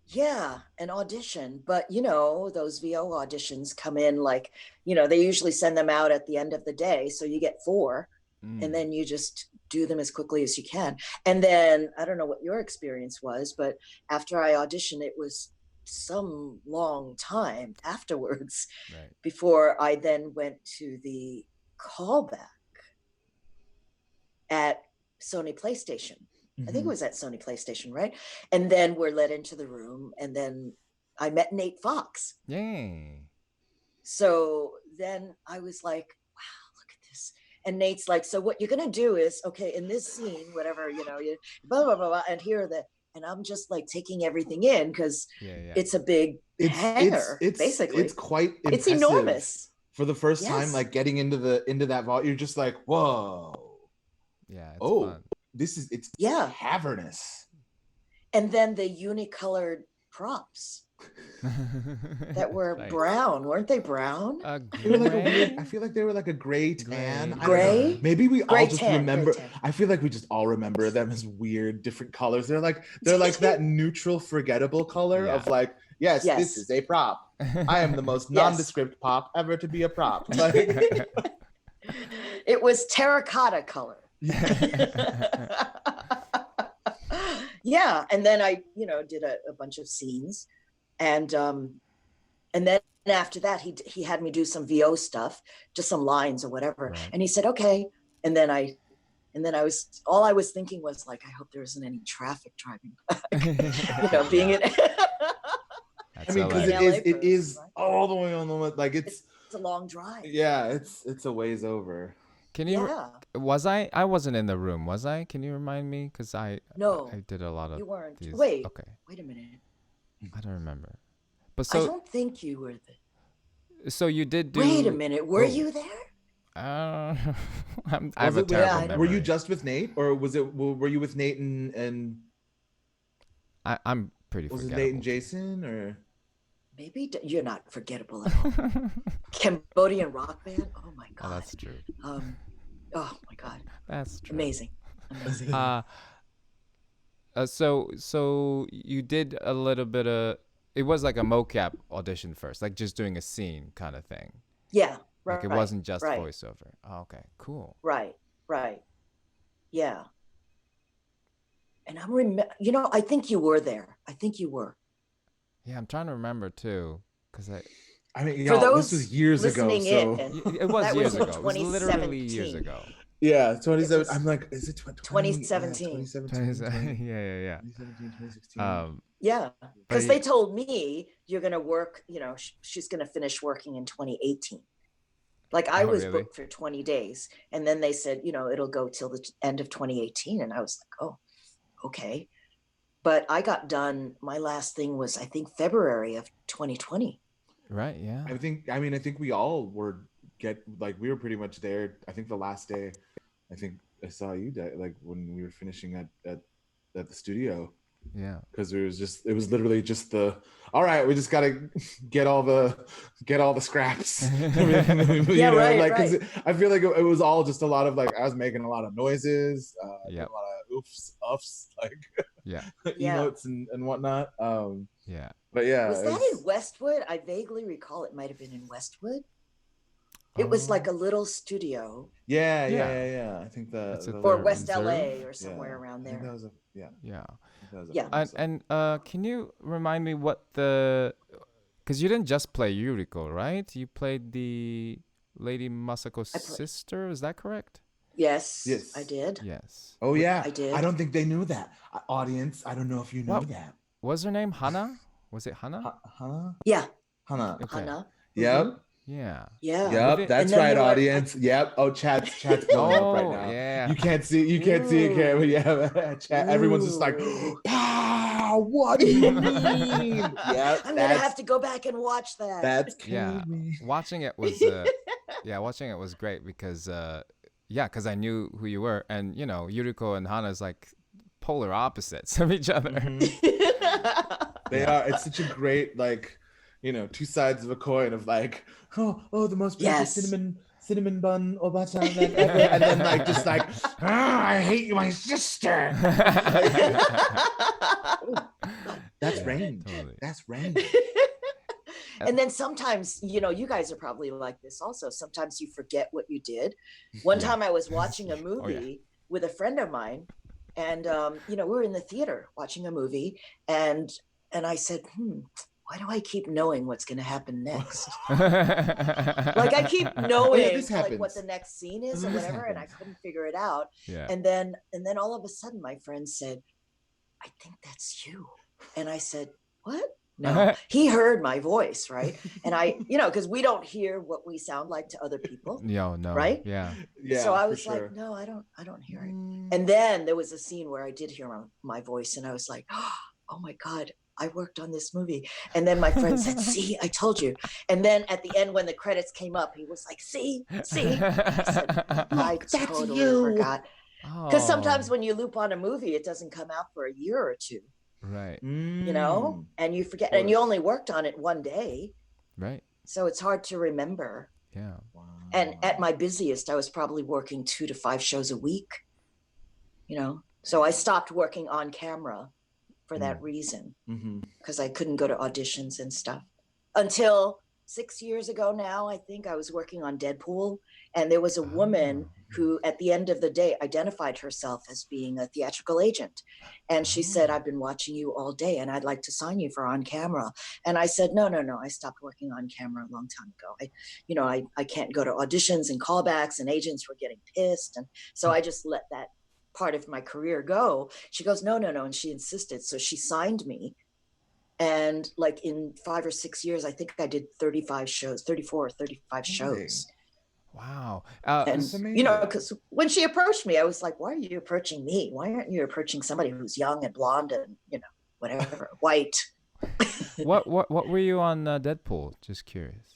A: Yeah, an audition. But you know, those VO auditions come in like, you know, they usually send them out at the end of the day. So you get 4 and then you just do them as quickly as you can. And then I don't know what your experience was, but after I auditioned, it was some long time afterwards
C: Right.
A: before I then went to the callback at Sony PlayStation. I think it was at Sony PlayStation, right? And then we're let into the room, and then I met Nate Fox.
C: Yay.
A: So then I was like, wow, look at this. And Nate's like, so what you're gonna do is, okay, in this scene, whatever, you know, you blah blah blah, blah and here the, and I'm just like taking everything in because it's a big hangar, basically.
B: It's quite impressive.
A: It's enormous.
B: For the first time, like getting into that vault, you're just like, whoa.
C: Yeah. It's fun.
B: It's cavernous.
A: And then the unicolored props that were brown, weren't they brown?
B: They were like a weird, I feel like they were like a gray tan.
A: Gray?
B: Maybe we
A: Gray
B: all just
A: tan,
B: remember.
A: gray tan.
B: I feel like we just all remember them as weird, different colors. They're like that neutral, forgettable color of like, yes, this is a prop. I am the most nondescript pop ever to be a prop. Like,
A: it was terracotta color. Yeah, and then I, you know, did a bunch of scenes, and then after that he had me do some VO stuff, just some lines or whatever, and he said okay, and then I was, all I was thinking was like, I hope there isn't any traffic driving back. You know, being in.
B: I mean, because it is all the way on the way, like it's
A: a long drive.
B: Yeah, it's a ways over.
C: Can you? Was I? I wasn't in the room. Was I? Can you remind me? Because I did a lot of.
A: You weren't.
C: These.
A: Wait.
C: Okay.
A: Wait a minute.
C: I don't remember. But so
A: I don't think you were there.
C: So you did do.
A: Wait a minute. Were you there?
C: I have a terrible memory.
B: Were you just with Nate, or were you with Nate and?
C: I'm pretty.
B: Was
C: forgettable.
B: it Nate and Jason or?
A: Maybe you're not forgettable at all. Cambodian rock band. Oh my god.
C: Oh, that's true.
A: Oh my god.
C: That's true.
A: Amazing.
C: So you did a little bit of. It was like a mocap audition first, like just doing a scene kind of thing.
A: Yeah. Right.
C: Like it wasn't just voiceover. Oh, okay. Cool.
A: Right. Yeah. And you know, I think you were there. I think you were.
C: Yeah, I'm trying to remember too, because
B: I mean, this was years ago. So
C: it was years ago. It was literally years ago.
B: Yeah, 27. I'm like, is it
A: 2017?
B: 2017.
C: Yeah.
B: 2017, 2016.
A: Yeah, because they told me you're gonna work. You know, she's gonna finish working in 2018. Like I was booked for 20 days, and then they said, you know, it'll go till the end of 2018, and I was like, oh, okay. But I got done. My last thing was, I think, February of 2020.
C: Right. Yeah.
B: I think we all were we were pretty much there. I think the last day, I think I saw you like when we were finishing at the studio.
C: Yeah.
B: Because it was literally just all right, we just gotta get all the scraps.
A: Right.
B: Because I feel like it was all just a lot of like, I was making a lot of noises, a lot of oofs, uffs, emotes and whatnot.
C: Yeah.
B: But yeah.
A: Was that in Westwood? I vaguely recall it might have been in Westwood. It was like a little studio.
B: Yeah. I think
A: or West LA or somewhere around there.
B: That was
C: And can you remind me what because you didn't just play Yuriko, right? You played the Lady Masako's sister. Is that correct?
A: Yes,
B: Yes.
A: I did.
C: Yes.
B: Oh yeah,
A: I did.
B: I don't think they knew that. Audience, I don't know if you know that.
C: Was her name Hana? Was it Hana?
B: Hana?
A: Yeah.
B: Hana.
C: Okay.
A: Hana.
B: Yep.
A: Mhm.
C: Yeah.
A: Yeah.
B: Yep, that's right, audience. Yep. Oh, chat's blowing up right now.
C: Yeah.
B: You can't see it, Karen. Yeah, chat. Everyone's just like, "Pow! What do you mean?" Yeah,
A: I'm gonna have to go back and watch that.
B: That's
C: Watching it was watching it was great because because I knew who you were, and you know, Yuriko and Hana is like polar opposites of each other.
B: Mm-hmm. They are. It's such a great, like, you know, two sides of a coin of like, oh, the most perfect cinnamon bun oba-chan ever, and then like just like, I hate my sister. That's range. Totally. That's range.
A: And then sometimes, you know, you guys are probably like this also. Sometimes you forget what you did. One time I was watching a movie with a friend of mine, and you know, we were in the theater watching a movie, and I said, why do I keep knowing what's going to happen next? Like I keep knowing like what the next scene is or whatever, and I couldn't figure it out. Yeah. And then all of a sudden my friend said, I think that's you. And I said, what? No, he heard my voice, right? And I, you know, because we don't hear what we sound like to other people.
C: No,
A: right?
C: Yeah.
A: So I was like, no, I don't hear it. And then there was a scene where I did hear my voice, and I was like, oh my God, I worked on this movie. And then my friend said, see, I told you. And then at the end, when the credits came up, he was like, see. I said, I totally forgot. Because sometimes when you loop on a movie, it doesn't come out for a year or two.
C: Right.
A: You know, and you forget, and you only worked on it one day.
C: Right.
A: So it's hard to remember.
C: Yeah.
B: Wow.
A: And at my busiest, I was probably working 2 to 5 shows a week, you know. So I stopped working on camera for that reason, because I couldn't go to auditions and stuff until 6 years ago now. I think I was working on Deadpool, and there was a woman who at the end of the day identified herself as being a theatrical agent, and she said, I've been watching you all day and I'd like to sign you for on camera. And I said, no, I stopped working on camera a long time ago. I can't go to auditions and callbacks, and agents were getting pissed, and so I just let that part of my career go. She goes, no, and she insisted, so she signed me. And like in 5 or 6 years, I think I did 34 or 35 shows.
C: Wow.
A: And you know, because when she approached me, I was like, why are you approaching me? Why aren't you approaching somebody who's young and blonde and, you know, whatever, white?
C: What were you on Deadpool? Just curious.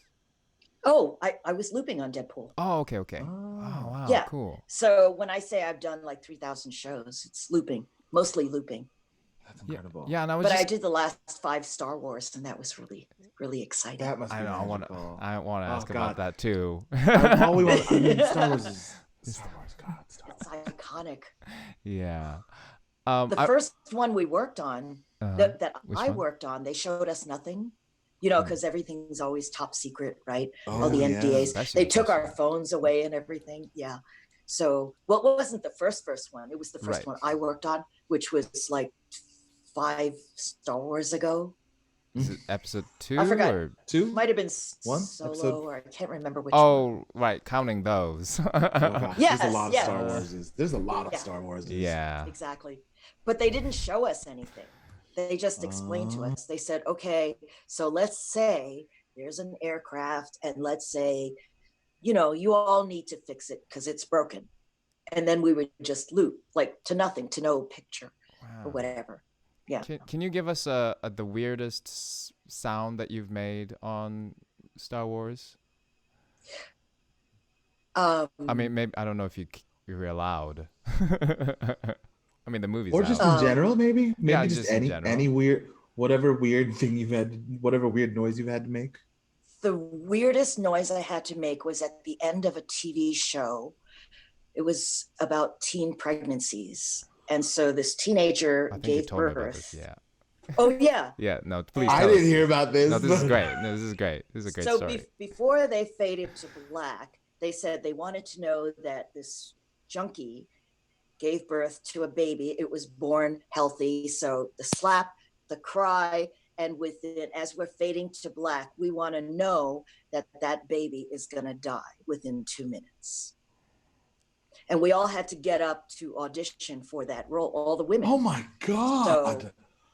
A: Oh, I was looping on Deadpool.
C: Oh, okay. Oh, wow.
A: Yeah.
C: Cool.
A: So when I say I've done like 3,000 shows, it's looping, mostly looping.
B: That's incredible.
C: Yeah, and
A: I did the last 5 Star Wars, and that was really, really exciting.
B: That must be
C: I want to ask about that too.
B: All we want, Star Wars is Star Wars. God, Star Wars.
A: It's iconic.
C: Yeah.
A: The first one we worked on, that I worked on, they showed us nothing, you know, because everything's always top secret, right? All the NDAs. They took our phones away and everything. Yeah. So, well, it wasn't the first one. It was the first one I worked on, which was like 5 Star Wars ago.
C: Is it episode 2?
A: I forgot.
C: Or
B: 2?
A: Might have been
B: 1
A: Solo,
B: episode?
A: or I can't remember which.
C: Oh, right, counting those.
A: Yes,
B: there's a lot of Star Wars. There's a lot of Star Wars.
C: Yeah.
A: Exactly. But they didn't show us anything. They just explained to us. They said, okay, so let's say there's an aircraft, and let's say, you know, you all need to fix it because it's broken. And then we would just loop, like, to nothing, to no picture or whatever. Yeah.
C: Can you give us the weirdest sound that you've made on Star Wars? I mean, maybe I don't know if you're allowed. I mean, the movie's
B: or
C: out.
B: just in general, maybe just
C: in
B: any weird, whatever weird thing whatever weird noise you've had to make.
A: The weirdest noise I had to make was at the end of a TV show. It was about teen pregnancies. And so this teenager gave birth.
C: Yeah.
A: Oh, yeah.
C: Yeah, no, please.
B: I didn't hear about this.
C: No, this is great. This is great. This is a great story.
A: So before they faded to black, they said they wanted to know that this junkie gave birth to a baby. It was born healthy. So the slap, the cry, And as we're fading to black, we want to know that that baby is going to die within 2 minutes. And we all had to get up to audition for that role, all the women.
B: Oh my God.
A: So,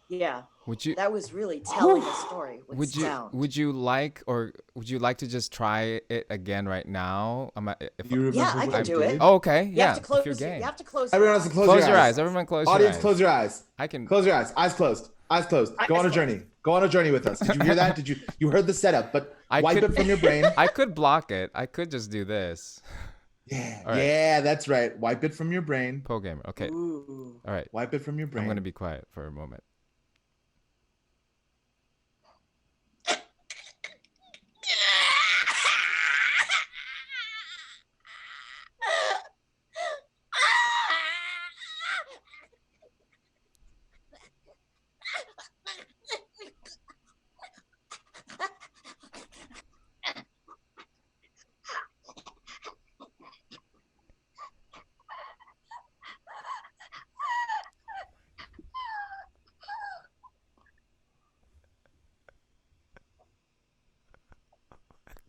A: yeah.
C: Would you?
A: That was really telling the story with sound.
C: Would you like to just try it again right now?
A: Yeah, I can do it.
C: Oh, okay.
A: You
C: yeah.
A: have to close,
C: if you're game.
A: You have to close.
B: Everyone else,
C: Close your eyes. Everyone, close your eyes.
B: Audience, close your eyes.
C: I can
B: close your eyes. Eyes closed. Eyes closed. Go on a journey. Go on a journey with us. Did you hear that? You heard the setup? But wipe it from your brain.
C: I could block it. I could just do this.
B: Yeah.
C: All right.
B: Yeah, that's right. Wipe it from your brain.
C: Pro gamer. Okay.
A: Ooh.
C: All right.
B: Wipe it from your brain.
C: I'm gonna be quiet for a moment.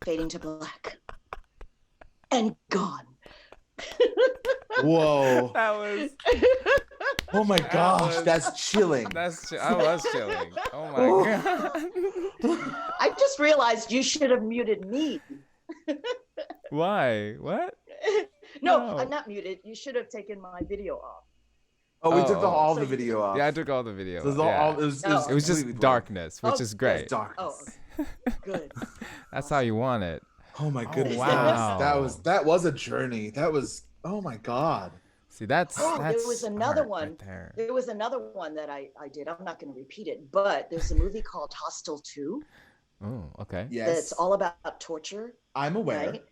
A: Fading to black and gone.
B: Whoa.
C: That was.
B: Oh my gosh, that's chilling.
C: I was chilling. Oh my God.
A: I just realized you should have muted me.
C: Why? What?
A: No, I'm not muted. You should have taken my video off.
B: Oh, we took
C: Oh.
B: all the video off.
C: Yeah, I took all the video.
B: It was,
C: yeah.
B: it
C: It was just
B: completely
C: darkness, which
A: Oh,
C: is great.
B: dark.
A: Oh, good.
C: That's how you want it.
B: Oh my goodness.
C: wow.
B: That was a journey. That was, oh my God.
C: See, that's
A: There was another
C: art
A: one.
C: right there.
A: There was another one that I did. I'm not going to repeat it, but there's a movie called Hostel 2
C: Oh, okay.
B: Yes.
A: that's all about torture.
B: I'm aware.
A: Right?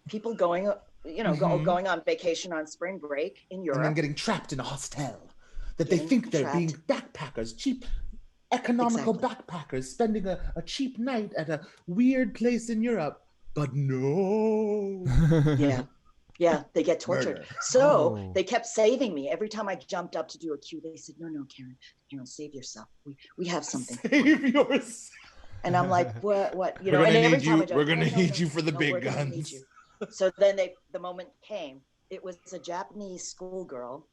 A: People going, going on vacation on spring break in Europe.
B: And then getting trapped in a hostel that they
A: Getting
B: think they're
A: trapped.
B: being backpackers, cheap, economical
A: Exactly.
B: backpackers, spending a cheap night at a weird place in Europe. But no.
A: Yeah, they get tortured.
B: Murder.
A: So they kept saving me. Every time I jumped up to do a cue, they said, no, Karen, save yourself. We have something.
B: Save yours.
A: And I'm like, what?
B: We're gonna
A: and every
B: need
A: time
B: you.
A: I just,
B: We're gonna
A: no,
B: need you for the
A: no,
B: big
A: we're gonna need
B: guns.
A: you. So then the moment came. It was a Japanese schoolgirl,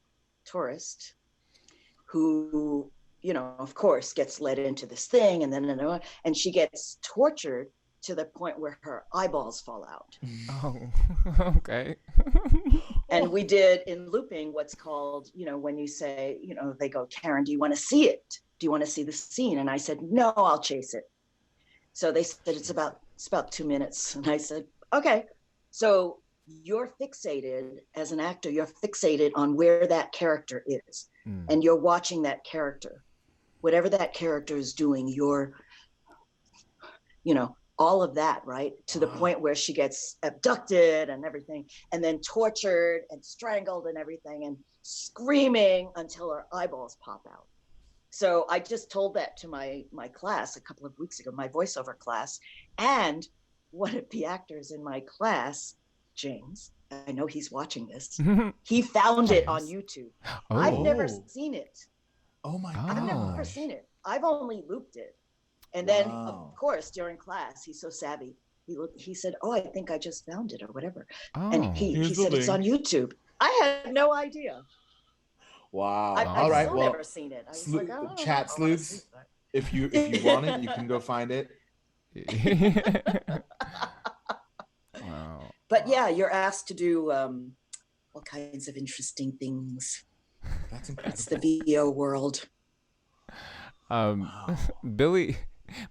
A: tourist, who, of course, gets led into this thing, and she gets tortured to the point where her eyeballs fall out.
C: Oh, okay.
A: And we did in looping what's called, when you say, they go, Karen, do you want to see it? Do you want to see the scene? And I said, no, I'll chase it. So they said, it's about 2 minutes. And I said, okay. So you're fixated as an actor, you're fixated on where that character is. And you're watching that character. Whatever that character is doing, you're, all of that, right? To the point where she gets abducted and everything, and then tortured and strangled and everything, and screaming until her eyeballs pop out. So I just told that to my class a couple of weeks ago, my voiceover class. And one of the actors in my class, James, I know he's watching this, he found it on YouTube.
C: Oh.
A: I've never seen it.
B: Oh my
C: Oh.
B: God.
A: I've never seen it. I've only looped it. And then, of course, during class, he's so savvy. He said, oh, I think I just found it or whatever.
C: Oh.
A: And he said it's on YouTube. I had no idea.
B: Wow.
A: I've
B: All right.
A: still
B: Well,
A: never seen it. I was like, oh,
B: chat
A: I wanna
B: sleuths,
A: see that.
B: if you want it, you can go find it.
C: Wow.
A: But yeah, you're asked to do all kinds of interesting things.
B: That's incredible.
A: It's the VO world.
B: Wow.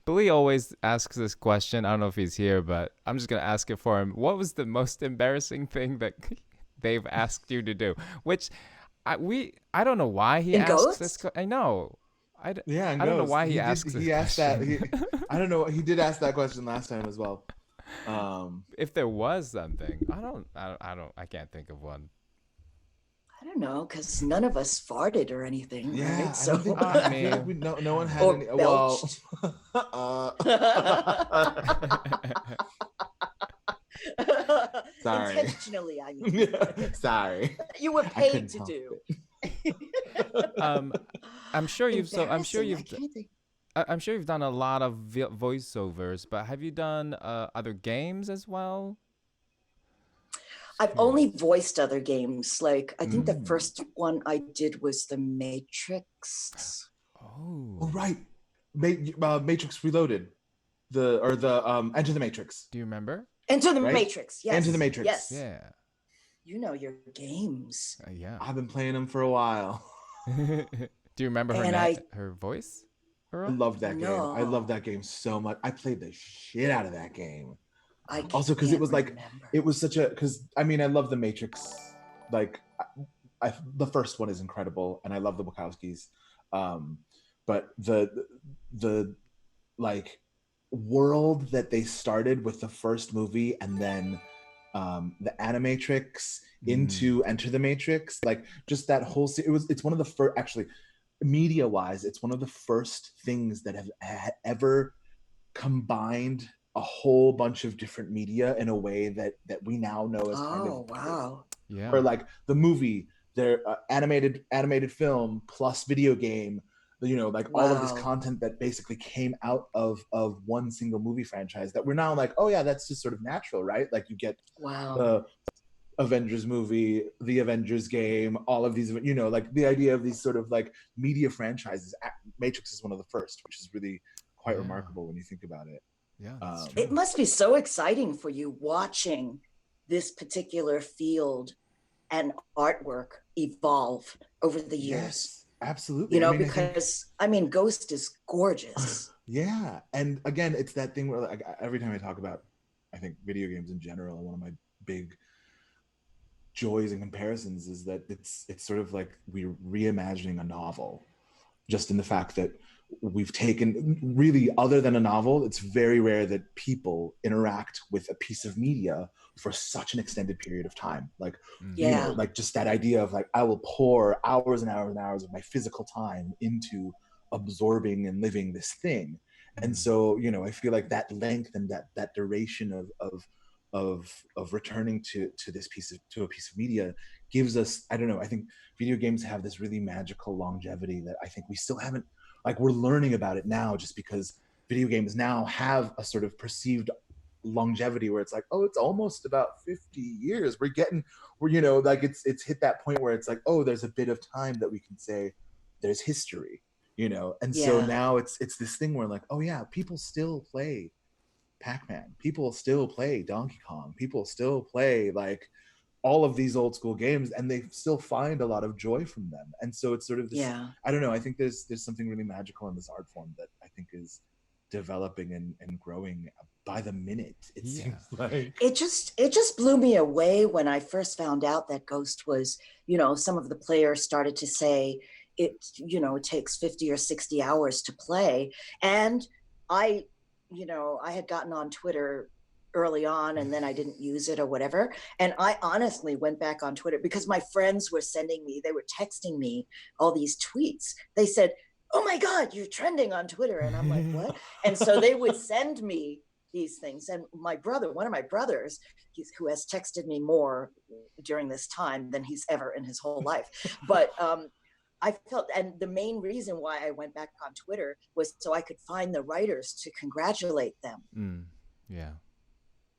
C: Billy always asks this question. I don't know if he's here, but I'm just gonna ask it for him. What was the most embarrassing thing that they've asked you to do? Which I don't know why he
A: In
C: asks
A: Ghost?
C: this. I know. I don't know
B: Ghost.
C: why he asks this
B: He asked that.
C: question.
B: I don't know. He did ask that question last time as well.
C: If there was something, I can't think of one.
A: I don't know, because none of us farted or anything.
B: Yeah,
A: right? So
C: I mean,
B: no one had
A: or
B: any.
A: belched.
B: Sorry.
A: Intentionally, I mean.
B: Sorry.
A: You were
B: I
A: paid
B: couldn't
A: to
B: help
A: do.
C: I'm sure you've.
A: Embarrassing, I can't think.
C: I'm sure you've done a lot of voiceovers, but have you done other games as well?
A: I've only voiced other games. Like, I think the first one I did was The Matrix.
B: Oh, right. Matrix Reloaded. Enter the Matrix.
C: Do you remember?
A: Enter the Matrix, yes.
B: Enter the Matrix.
A: Yes.
C: Yeah.
A: You know your games.
C: Yeah.
B: I've been playing them for a while.
C: Do you remember her voice?
B: I loved that game. I loved that game so much. I played the shit out of that game. Also, because it was like, it was such a, because I mean, I love the Matrix. Like, the first one is incredible, and I love the Wachowskis. But the like world that they started with the first movie, and then the Animatrix into Enter the Matrix, like just that whole it's one of the first, actually, media wise, it's one of the first things that have ever combined a whole bunch of different media in a way that we now know as kind of
A: wow.
C: Yeah.
B: Or like the movie, their animated film plus video game, you know, like all of this content that basically came out of one single movie franchise that we're now like, oh yeah, that's just sort of natural, right? Like you get the Avengers movie, the Avengers game, all of these, you know, like the idea of these sort of like media franchises. Matrix is one of the first, which is really quite remarkable when you think about it.
C: Yeah,
A: it must be so exciting for you watching this particular field and artwork evolve over the years.
B: Yes, absolutely.
A: You know, because Ghost is gorgeous.
B: Yeah, and again, it's that thing where like, every time I talk about, I think video games in general, one of my big joys and comparisons is that it's sort of like we're reimagining a novel, just in the fact that we've taken, really, other than a novel, it's very rare that people interact with a piece of media for such an extended period of time. Like, you know, like just that idea of like, I will pour hours and hours and hours of my physical time into absorbing and living this thing. And so, you know, I feel like that length and that duration of returning to a piece of media gives us, I don't know, I think video games have this really magical longevity that I think we still haven't, like, we're learning about it now just because video games now have a sort of perceived longevity where it's like, oh, it's almost about 50 years. We're, you know, like it's hit that point where it's like, oh, there's a bit of time that we can say there's history, you know? And so now it's this thing where like, oh yeah, people still play Pac-Man, people still play Donkey Kong, people still play like all of these old school games, and they still find a lot of joy from them. And so it's sort of this, I don't know, I think there's something really magical in this art form that I think is developing and growing by the minute, it seems like.
A: It just blew me away when I first found out that Ghost was, you know, some of the players started to say it, you know, it takes 50 or 60 hours to play. And I had gotten on Twitter early on and then I didn't use it or whatever. And I honestly went back on Twitter because my friends were they were texting me all these tweets. They said, oh my God, you're trending on Twitter. And I'm like, what? And so they would send me these things. And my brother, one of my brothers, who has texted me more during this time than he's ever in his whole life. But I felt, and the main reason why I went back on Twitter was so I could find the writers to congratulate them.
C: Yeah.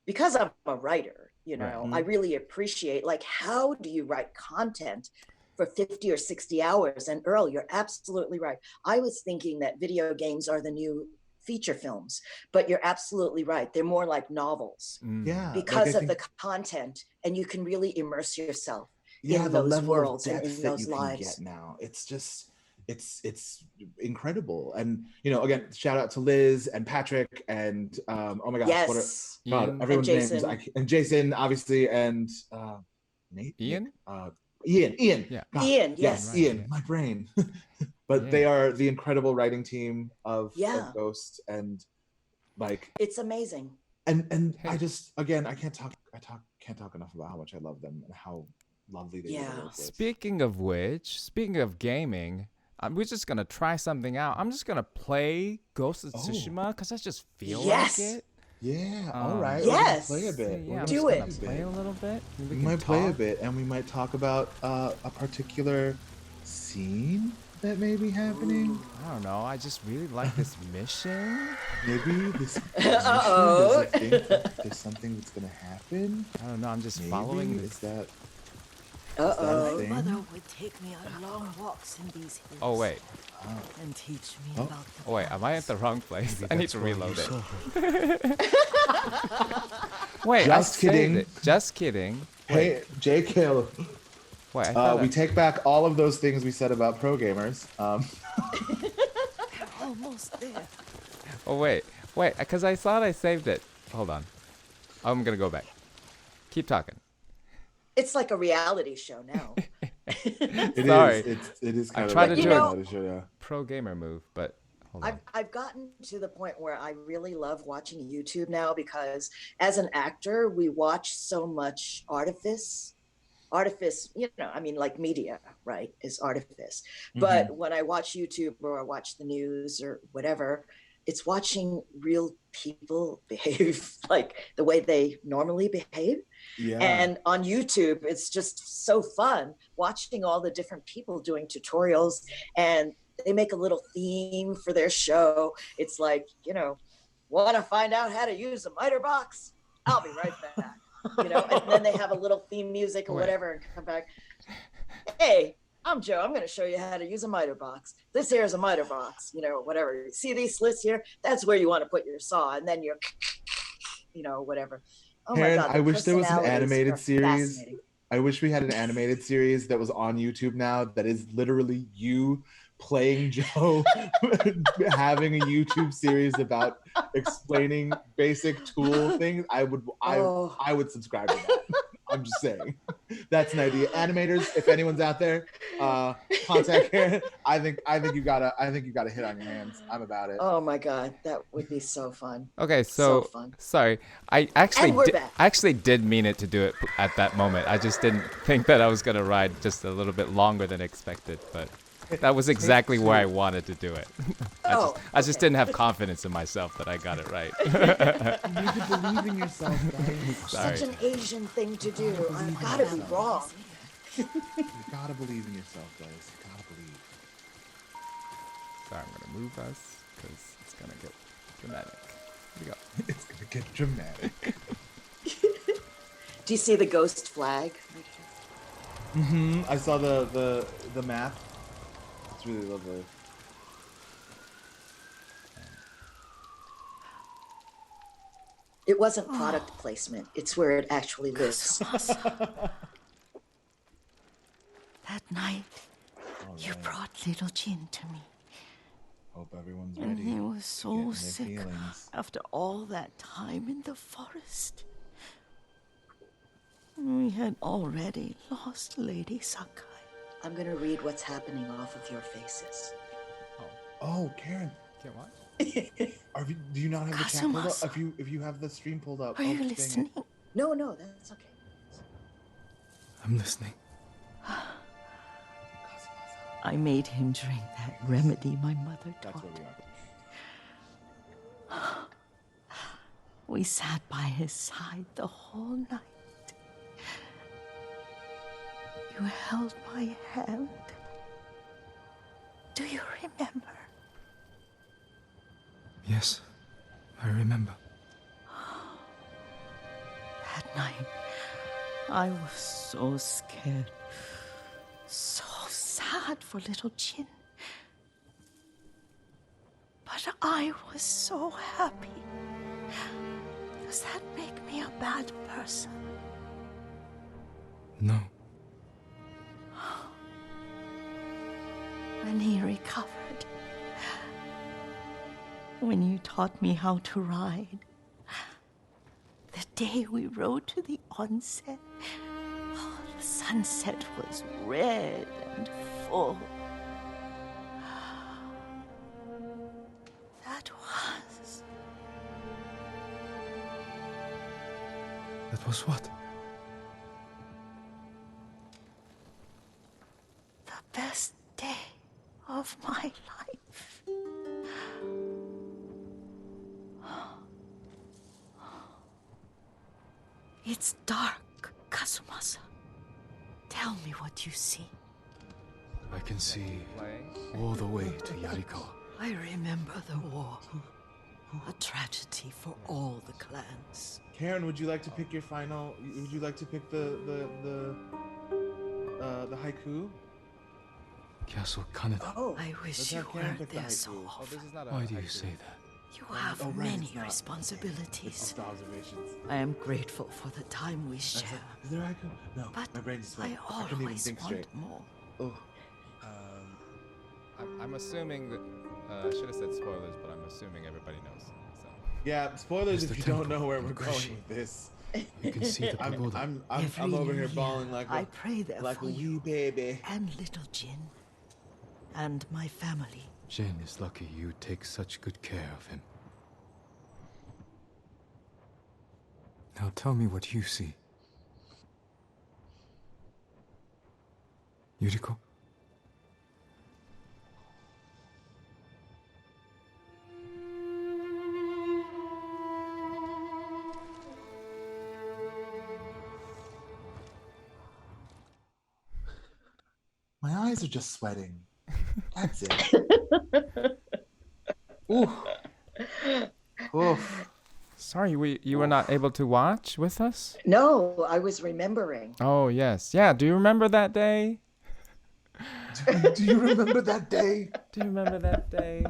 A: Because I'm a writer, you know, I really appreciate, like, how do you write content for 50 or 60 hours? And Earl, you're absolutely right. I was thinking that video games are the new feature films, but you're absolutely right. They're more like novels.
B: Yeah.
A: Because of the content, and you can really immerse yourself in those worlds and in those lives.
B: Get now. It's just, it's incredible. And, you know, again, shout out to Liz and Patrick and oh my gosh, everyone's names, and Jason, obviously, and Nate,
C: Ian,
B: Ian,
A: Ian, yes,
B: Ian, my brain. But they are the incredible writing team of Ghost, and like,
A: it's amazing.
B: And I just, again, I can't talk enough about how much I love them and how lovely they are.
C: Speaking of gaming, we're just gonna try something out. I'm just gonna play Ghost of Tsushima because I just feel like it.
B: Yeah. All right.
A: Yes.
B: Play a bit.
C: Yeah,
A: do it.
C: Play a little bit.
B: We might play a bit, and we might talk about a particular scene. that may be happening?
C: I don't know. I just really like this mission.
B: Maybe this
A: Uh-oh.
B: mission doesn't think that there's something that's gonna happen.
C: I don't know. I'm just
B: Maybe
C: following
B: is
C: this.
B: that
A: Uh-oh.
B: thing?
D: Mother would take me on long walks in these hills.
C: Oh wait.
D: And teach me
B: Oh.
D: about the
C: Oh wait. Am I at the wrong place? I need to reload it. Wait.
B: Just
C: I saved
B: kidding.
C: it. Just kidding.
B: Hey, J. Kill.
C: Wait. I thought
B: We take back all of those things we said about pro gamers.
D: They're almost there.
C: Oh wait. Wait. Because I thought I saved it. Hold on. I'm gonna go back. Keep talking.
A: It's like a reality show now.
C: Sorry.
B: It is kind of
C: tried
B: like
C: to
B: a
C: do
B: reality show, yeah.
C: Pro gamer move, but hold on.
A: I've gotten to the point where I really love watching YouTube now because as an actor, we watch so much artifice, I mean, like media, right, is artifice. But when I watch YouTube or I watch the news or whatever, it's watching real people behave like the way they normally behave.
B: Yeah.
A: And on YouTube, it's just so fun watching all the different people doing tutorials, and they make a little theme for their show. It's like, want to find out how to use a miter box? I'll be right back. And then they have a little theme music or whatever and come back. Hey, I'm Joe. I'm going to show you how to use a miter box. This here is a miter box, whatever. See these slits here? That's where you want to put your saw. And then you're, whatever. Oh
B: Karen,
A: my God.
B: I wish there was an animated series.
A: fascinating.
B: I wish we had an animated series that was on YouTube now that is literally you playing Joe, having a YouTube series about explaining basic tool things. I would subscribe to that. I'm just saying. That's an idea. Animators, if anyone's out there, contact Karen. I think you got a hit on your hands. I'm about it.
A: Oh my God, that would be so fun.
C: Okay, so
A: fun.
C: sorry. I actually
A: And we're back.
C: did mean it to do it at that moment. I just didn't think that I was gonna ride just a little bit longer than expected, but that was exactly where I wanted to do it. I just didn't have confidence in myself that I got it right.
B: You need to believe in yourself, guys.
C: Sorry.
A: Such an Asian thing to do. I've got to be wrong.
B: You gotta believe in yourself, guys. You gotta believe.
C: Sorry, I'm gonna move us because it's gonna get dramatic. Here we go.
B: It's gonna get dramatic.
A: Do you see the ghost flag?
B: I saw the map. It's really lovely.
A: It wasn't product placement. It's where it actually lives.
D: That night, you brought little Jin to me.
B: Hope everyone's
D: And
B: ready.
D: he was so
B: Getting their
D: sick
B: feelings.
D: after all that time in the forest. We had already lost Lady Sakai.
A: I'm going to read what's happening off of your faces.
B: Oh, Karen.
C: Can't watch.
B: Do you not have the chat pulled up?
D: Kazumasa.
B: If you have the stream pulled up.
D: Are you
B: dang it.
D: listening?
A: No, that's okay.
E: I'm listening.
D: I made him drink that remedy my mother
B: That's
D: taught.
B: where we are.
D: We sat by his side the whole night. You held my hand. Do you remember?
E: Yes, I remember.
D: That night, I was so scared. So sad for little Jin. But I was so happy. Does that make me a bad person?
E: No.
D: When he recovered, when you taught me how to ride, the day we rode to the onset, the sunset was red and full.
E: That was what?
D: The best day of my life. It's dark, Kazumasa. Tell me what you see.
E: I can see
C: playing.
E: all the way to Yuriko.
D: I remember the war. A tragedy for all the clans.
B: Karen, would you like to pick your final? Would you like to pick the haiku?
E: Castle Kaneda.
B: Oh,
D: I wish
B: let's
D: you
B: have Karen
D: weren't
B: pick the
D: there so
B: haiku.
C: Oh, this
D: often.
C: is not a
E: Why do you
C: haiku.
E: say that?
D: You have
B: Oh, right,
D: many
B: it's not. It's
D: responsibilities.
B: just the observations.
D: I am grateful for the time we
B: Is
D: share.
B: there a haiku? No,
D: But
B: my brain's
D: I
B: I couldn't even
D: always
B: think
D: want
B: straight.
D: more.
B: Oh,
C: I'm assuming that I should have said spoilers, but I'm assuming everybody knows. So.
B: yeah. Spoilers
E: It's
B: if
E: the
B: you don't
E: temple
B: know where
E: in
B: we're going
E: Kushi.
B: with this.
E: You can see the
B: I'm
E: pagoda.
B: I'm over here bawling like
D: I pray there
B: like a
D: for
B: wee
D: you
B: baby.
D: and little Jin and my family.
E: Jin is lucky you take such good care of him. Now tell me what you see. Yuriko?
B: My eyes are just sweating. That's it. Oof. Oof.
C: Sorry, you were not able to watch with us?
A: No, I was remembering.
C: Oh, yes. Yeah, do you remember that day?
B: Do you remember that day?
C: Do you remember that day?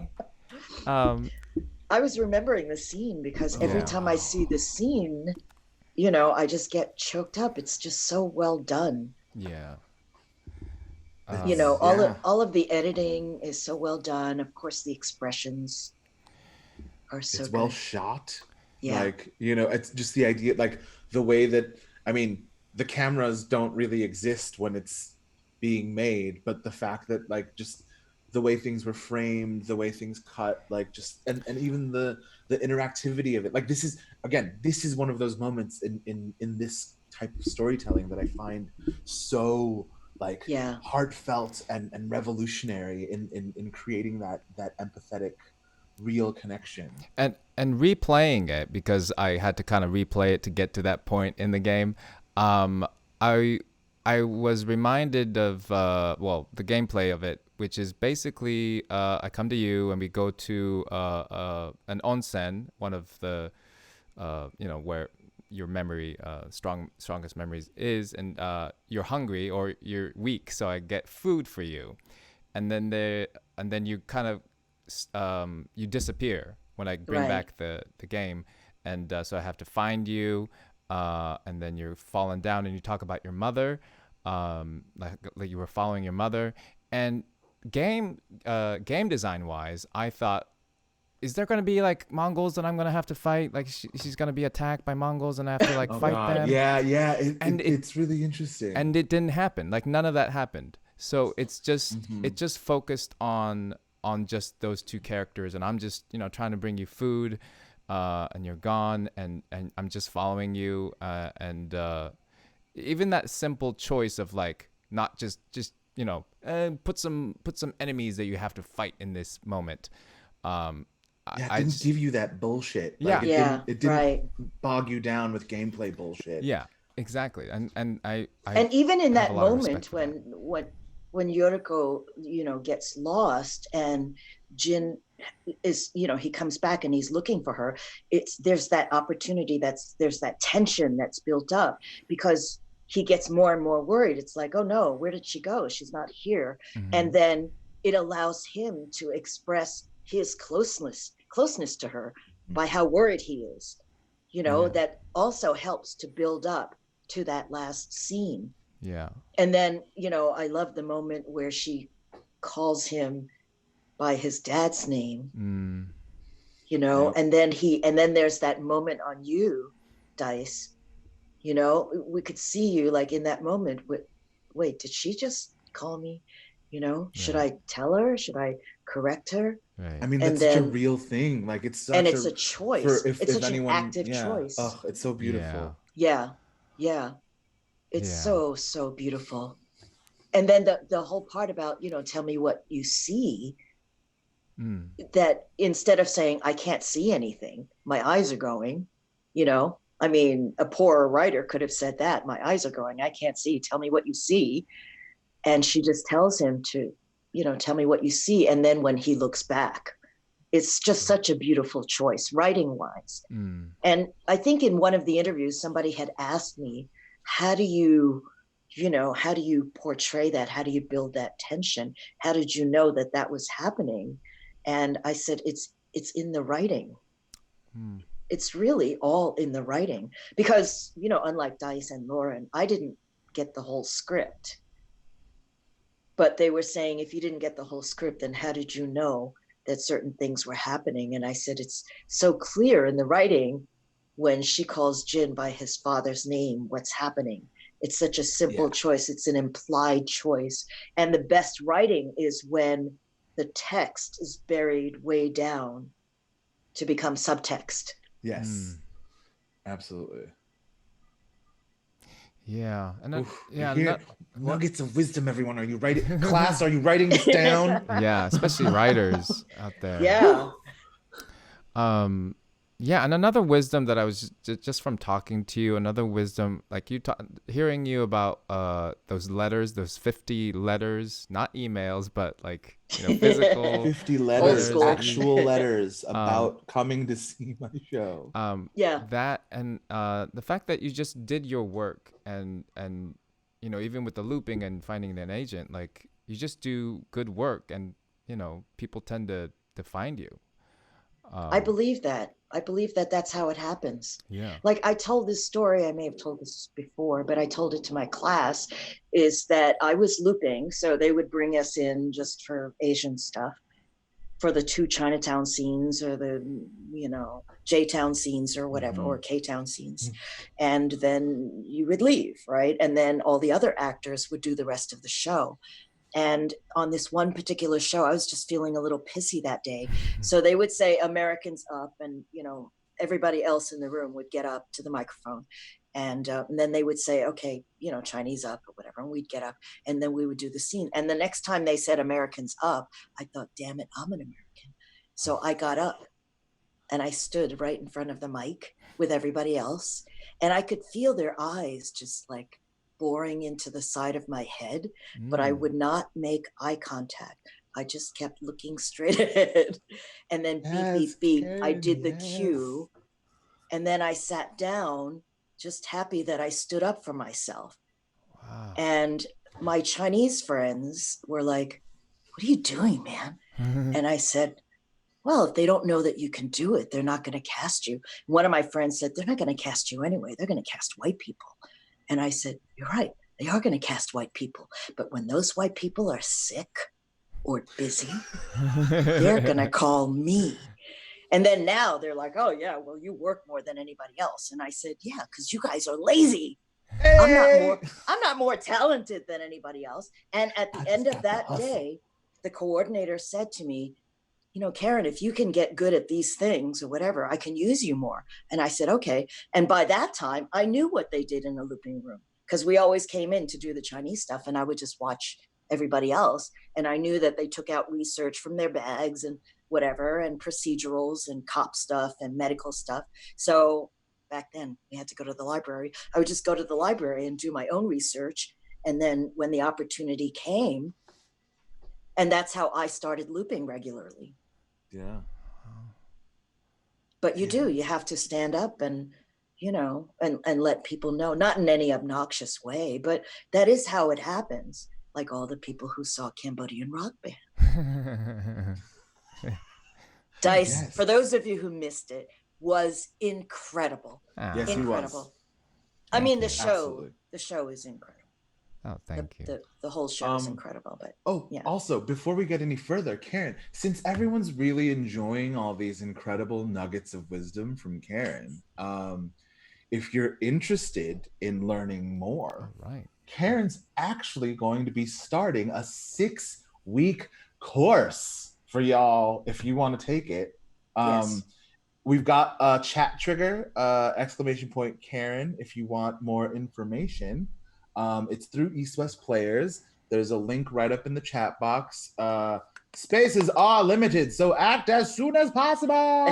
A: I was remembering the scene because every
C: Yeah.
A: time I see the scene, you know, I just get choked up. It's just so well done.
C: Yeah.
A: You know,
B: Yeah.
A: all of the editing is so well done. Of course, the expressions are so
B: It's
A: good.
B: well shot.
A: Yeah.
B: Like, you know, it's just the idea, like the way that, I mean, the cameras don't really exist when it's being made, but the fact that like just the way things were framed, the way things cut, like just and even the interactivity of it. Like this is one of those moments in this type of storytelling that I find so like
A: Yeah.
B: heartfelt and revolutionary in creating that empathetic real connection.
C: And replaying it, because I had to kind of replay it to get to that point in the game. I was reminded of the gameplay of it, which is basically I come to you and we go to an onsen, one of the where your memory strongest memories is, and you're hungry or you're weak, so I get food for you, and then you kind of you disappear when I bring
A: Right.
C: back the game, and so I have to find you, and then you're falling down and you talk about your mother, like you were following your mother. And game design wise, I thought, is there going to be like Mongols that I'm going to have to fight? Like she's going to be attacked by Mongols and I have to like fight them?
B: Yeah.
C: And
B: it's really interesting.
C: And it didn't happen. Like none of that happened. So it's just it just focused on just those two characters, and I'm just trying to bring you food, and you're gone, and I'm just following you, and even that simple choice of like not just put some enemies that you have to fight in this moment.
B: It didn't give you that bullshit.
C: Yeah.
B: It didn't
A: right.
B: bog you down with gameplay bullshit.
C: Yeah, exactly. And I
A: And even in
C: have
A: that
C: a lot of respect
A: moment
C: for
A: when Yuriko, gets lost and Jin is, he comes back and he's looking for her. There's that opportunity, there's that tension that's built up because he gets more and more worried. It's like, oh no, where did she go? She's not here.
C: Mm-hmm.
A: And then it allows him to express his closeness to her by how worried he is. That also helps to build up to that last scene.
C: Yeah.
A: And then, I love the moment where she calls him by his dad's name, and then there's that moment on you, Dice, we could see you like in that moment with, wait, did she just call me? Should I tell her? Should I correct her?
C: Right.
B: I mean, that's such a real thing. Like it's such
A: a choice. It's such an active choice.
B: Oh, it's so beautiful.
A: Yeah. It's so beautiful. And then the whole part about, tell me what you see, that instead of saying, I can't see anything, my eyes are going, I mean, a poor writer could have said that, my eyes are going, I can't see, tell me what you see. And she just tells him to, tell me what you see. And then when he looks back, it's just such a beautiful choice, writing wise. And I think in one of the interviews, somebody had asked me, how do you portray that? How do you build that tension? How did you know that that was happening? And I said, it's in the writing. It's really all in the writing, because, unlike Dice and Lauren, I didn't get the whole script. But they were saying, if you didn't get the whole script, then how did you know that certain things were happening? And I said, it's so clear in the writing when she calls Jin by his father's name, what's happening. It's such a simple choice. It's an implied choice. And the best writing is when the text is buried way down to become subtext.
B: Yes, absolutely.
C: Yeah, and
B: nuggets of wisdom, everyone. Are you writing? Class, are you writing this down?
C: Yeah, especially writers out there.
A: Yeah.
C: Yeah, and another wisdom that I was just from talking to you, another wisdom, like hearing you about those letters, those 50 letters, not emails, but like, physical
B: 50 letters, actual letters about coming to see my show.
C: That and the fact that you just did your work and even with the looping and finding an agent, like you just do good work, and people tend to find you.
A: I believe that. I believe that that's how it happens.
C: Yeah.
A: Like I told this story, I may have told this before, but I told it to my class, is that I was looping. So they would bring us in just for Asian stuff, for the 2 Chinatown scenes or the, J-Town scenes or whatever, or K-Town scenes. And then you would leave, right? And then all the other actors would do the rest of the show. And on this one particular show, I was just feeling a little pissy that day. So they would say, Americans up, and, everybody else in the room would get up to the microphone. And then they would say, okay, Chinese up or whatever. And we'd get up, and then we would do the scene. And the next time they said Americans up, I thought, damn it, I'm an American. So I got up and I stood right in front of the mic with everybody else. And I could feel their eyes just like boring into the side of my head, but I would not make eye contact. I just kept looking straight ahead. And then beep, beep, beep, I did the cue. And then I sat down, just happy that I stood up for myself. Wow. And my Chinese friends were like, what are you doing, man? And I said, well, if they don't know that you can do it, they're not going to cast you. One of my friends said, they're not going to cast you anyway. They're going to cast white people. And I said, you're right. They are going to cast white people. But when those white people are sick or busy, they're going to call me. And then now they're like, oh, yeah, well, you work more than anybody else. And I said, yeah, because you guys are lazy. Hey! I'm not more talented than anybody else. And at the end of that day, the coordinator said to me, Karen, if you can get good at these things or whatever, I can use you more. And I said, okay. And by that time, I knew what they did in the looping room, because we always came in to do the Chinese stuff and I would just watch everybody else. And I knew that they took out research from their bags and whatever, and procedurals and cop stuff and medical stuff. So back then we had to go to the library. I would just go to the library and do my own research. And then when the opportunity came, and that's how I started looping regularly.
B: Yeah.
A: But you have to stand up and, and let people know, not in any obnoxious way, but that is how it happens. Like all the people who saw Cambodian Rock Band. Dice, for those of you who missed it, was incredible.
B: Yes,
A: incredible.
B: He was.
A: I mean, the show is incredible.
C: Oh, thank you.
A: The whole show is incredible. But
B: also, before we get any further, Karen, since everyone's really enjoying all these incredible nuggets of wisdom from Karen, if you're interested in learning more,
C: right,
B: Karen's actually going to be starting a 6-week course for y'all if you want to take it.
A: Yes.
B: We've got a chat trigger, ! Karen, if you want more information. It's through East West Players. There's a link right up in the chat box. Spaces are limited, so act as soon as possible.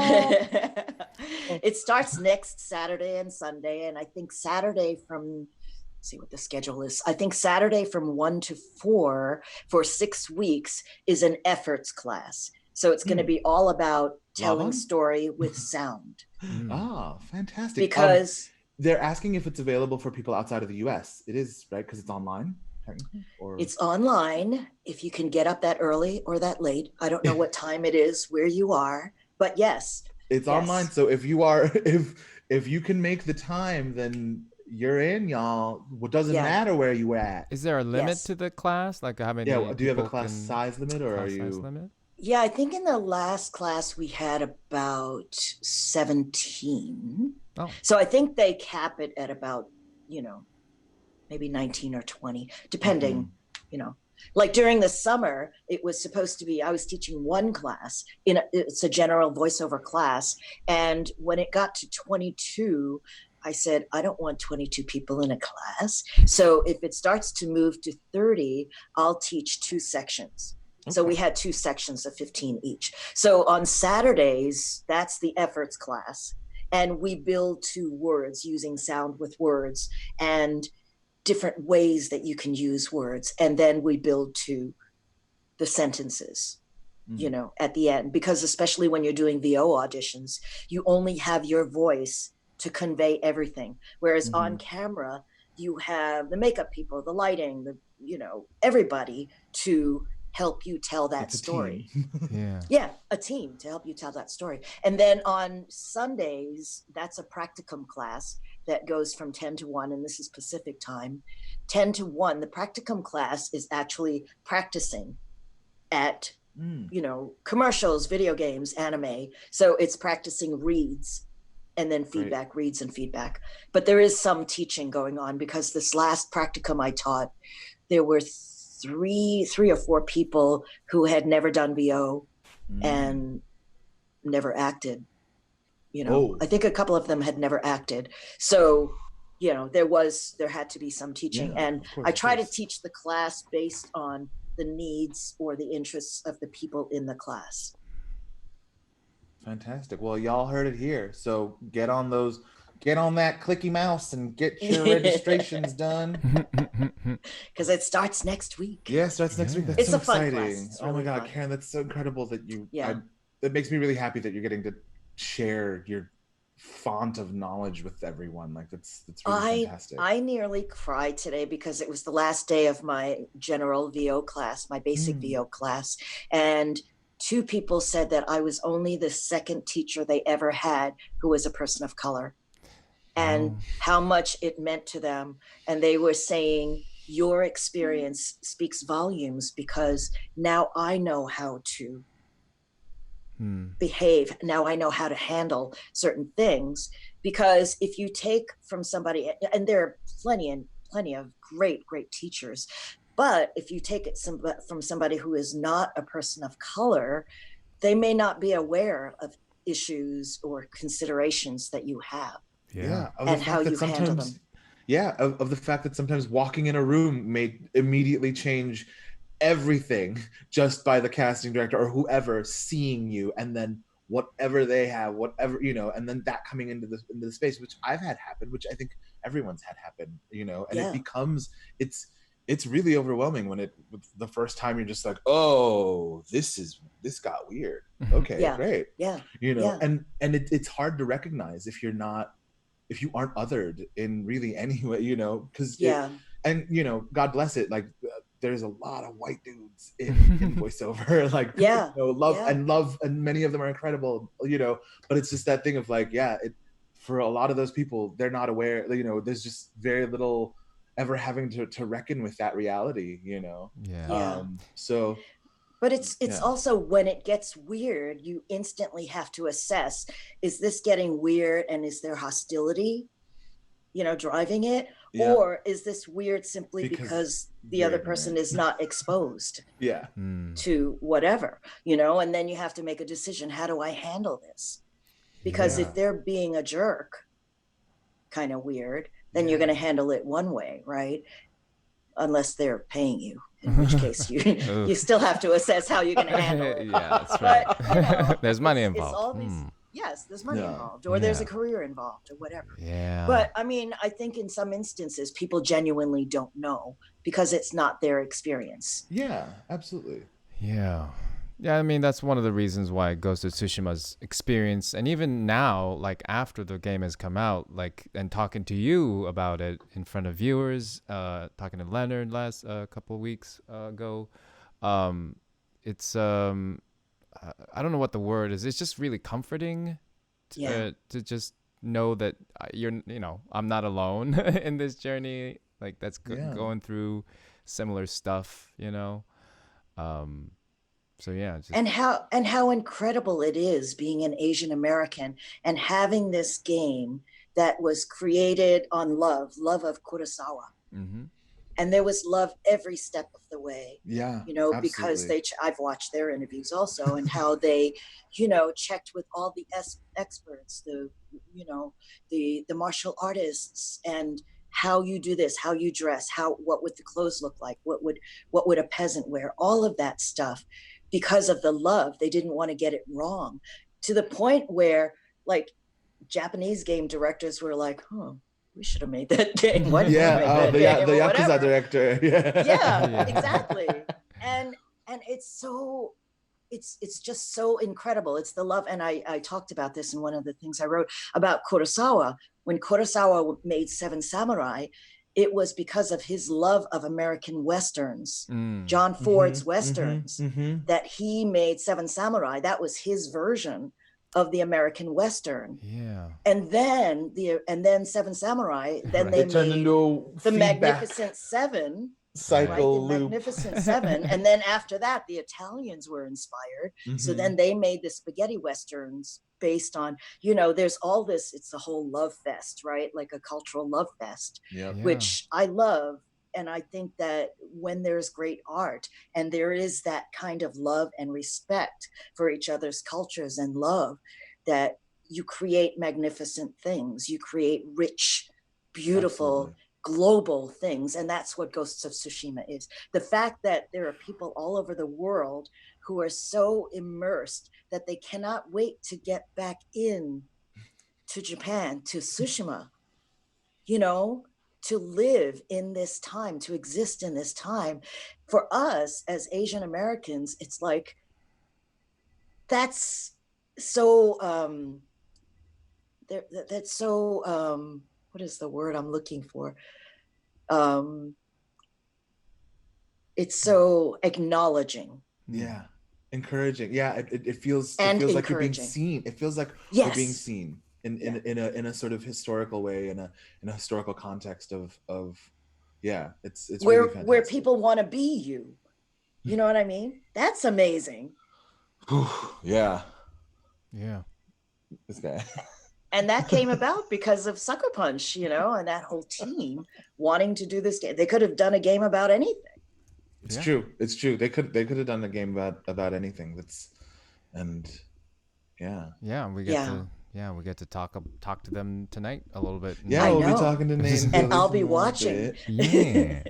A: It starts next Saturday and Sunday, and I think Saturday from see what the schedule is. I think Saturday from 1 to 4 for 6 weeks is an efforts class. So it's going to be all about telling story with sound.
B: Oh, fantastic.
A: Because
B: they're asking if it's available for people outside of the US. It is, right? Because it's online, technically? Or... It's
A: online if you can get up that early or that late. I don't know what time it is where you are, but yes.
B: It's online. So if you are, if you can make the time, then you're in, y'all. What doesn't matter where you at.
C: Is there a limit to the class? Like how many?
B: Yeah. Do you have a class size limit, or are you?
C: Limit?
A: Yeah, I think in the last class we had about 17.
C: Oh.
A: So I think they cap it at about, maybe 19 or 20, depending, Like during the summer, it was supposed to be, I was teaching one class, it's a general voiceover class. And when it got to 22, I said, I don't want 22 people in a class. So if it starts to move to 30, I'll teach 2 sections. Okay. So we had 2 sections of 15 each. So on Saturdays, that's the efforts class. And we build to words using sound with words and different ways that you can use words. And then we build to the sentences, at the end, because especially when you're doing VO auditions, you only have your voice to convey everything. Whereas on camera, you have the makeup people, the lighting, everybody to help you tell that story. A team to help you tell that story. And then on Sundays, that's a practicum class that goes from 10 to 1, and this is Pacific time. 10 to 1, the practicum class is actually practicing at, commercials, video games, anime. So it's practicing reads and then feedback, reads and feedback. But there is some teaching going on because this last practicum I taught, there were three or 4 people who had never done VO and never acted. I think a couple of them had never acted. So, there had to be some teaching. And I try to teach the class based on the needs or the interests of the people in the class.
B: Fantastic. Well, y'all heard it here. So get on that clicky mouse and get your registrations done.
A: Because it starts next week.
B: Yeah, it starts next week. That's
A: it's
B: so
A: a fun
B: exciting.
A: Class.
B: Oh my God, fun. Karen, that's so incredible that you. It makes me really happy that you're getting to share your font of knowledge with everyone. Like that's really fantastic.
A: I nearly cried today because it was the last day of my general VO class, my basic VO class, and 2 people said that I was only the second teacher they ever had who was a person of color, and how much it meant to them. And they were saying, your experience speaks volumes because now I know how to behave. Now I know how to handle certain things, because if you take from somebody, and there are plenty of great teachers, but if you take it from somebody who is not a person of color, they may not be aware of issues or considerations that you have. And how you handle them.
B: Of the fact that sometimes walking in a room may immediately change everything just by the casting director or whoever seeing you, and then whatever they have, and then that coming into the space, which I've had happen, which I think everyone's had happen, and it becomes, it's really overwhelming when the first time you're just like, oh, this got weird. Okay, great. And it's hard to recognize if you aren't othered in really any way, because God bless it, like there's a lot of white dudes in voiceover, like love, and many of them are incredible, but it's just that thing of like, for a lot of those people, they're not aware, there's just very little ever having to reckon with that reality, so.
A: But it's also when it gets weird, you instantly have to assess, is this getting weird and is there hostility, driving it? Yeah. Or is this weird simply because the other person is not exposed to whatever, and then you have to make a decision. How do I handle this? Because if they're being a jerk, kind of weird, then you're going to handle it one way, right? Unless they're paying you, in which case you still have to assess how you're going to handle it.
C: Yeah, that's right. But, there's money involved.
A: It's all these, Yes, there's money
B: Yeah.
A: involved, or there's a
C: Yeah.
A: career involved, or whatever.
C: Yeah.
A: But I mean, I think in some instances, people genuinely don't know because it's not their experience.
B: Yeah, absolutely.
C: Yeah. Yeah, I mean, that's one of the reasons why Ghost of Tsushima's experience, and even now, like after the game has come out, like, and talking to you about it in front of viewers, talking to Leonard last couple of weeks ago, um, it's, I don't know what the word is. It's just really comforting to just know that I'm not alone in this journey. Like, that's
B: Yeah.
C: going through similar stuff, So yeah, just,
A: And how incredible it is being an Asian American and having this game that was created on love of Kurosawa.
C: mm-hmm.
A: And there was love every step of the way.
B: Yeah,
A: Because
B: absolutely.
A: I've watched their interviews also, and how they, checked with all the experts, the martial artists, and how you do this, how you dress, what would the clothes look like, what would a peasant wear, all of that stuff, because of the love. They didn't want to get it wrong, to the point where, like, Japanese game directors were like, we should have made that game. Why didn't we make that
B: the
A: game? Or
B: Yakuza
A: whatever.
B: director. Yeah.
A: Yeah, exactly. And it's just so incredible. It's the love. And I talked about this in one of the things I wrote about Kurosawa. When Kurosawa made Seven Samurai, it was because of his love of American Westerns, John Ford's Westerns, that he made Seven Samurai. That was his version of the American Western.
C: Yeah.
A: And then Seven Samurai, then
C: Right.
A: they
B: It turned
A: made
B: into
A: the
B: feedback
A: Magnificent Seven.
B: cycle
A: The
B: loop.
A: Magnificent Seven. And then after that, the Italians were inspired. So then they made the spaghetti Westerns based on, there's all this, it's a whole love fest, right? Like a cultural love fest,
B: Yep.
C: Yeah.
A: which I love. And I think that when there's great art and there is that kind of love and respect for each other's cultures and love, that you create magnificent things, you create rich, beautiful, global things. And that's what Ghosts of Tsushima is. The fact that there are people all over the world who are so immersed that they cannot wait to get back in to Japan, to Tsushima, to live in this time, to exist in this time. For us as Asian Americans, it's like, that's so, that's so, what is the word I'm looking for? It's so acknowledging.
B: Yeah. Encouraging. Yeah. It feels
A: And
B: like you're being
A: encouraging.
B: seen. It feels like
A: Yes.
B: we're being seen in a sort of historical way, in a historical context of it's
A: where
B: really fantastic.
A: where people want to be you. You know what I mean? That's amazing.
B: Yeah.
C: Yeah.
B: This guy.
A: And that came about because of Sucker Punch, and that whole team wanting to do this game. They could have done a game about anything.
B: It's true. It's true. They could have done a game about anything.
C: We get to talk to them tonight a little bit.
B: Yeah,
A: I
B: we'll
A: know.
B: be talking to Nate.
A: And I'll be watching.
C: Yeah.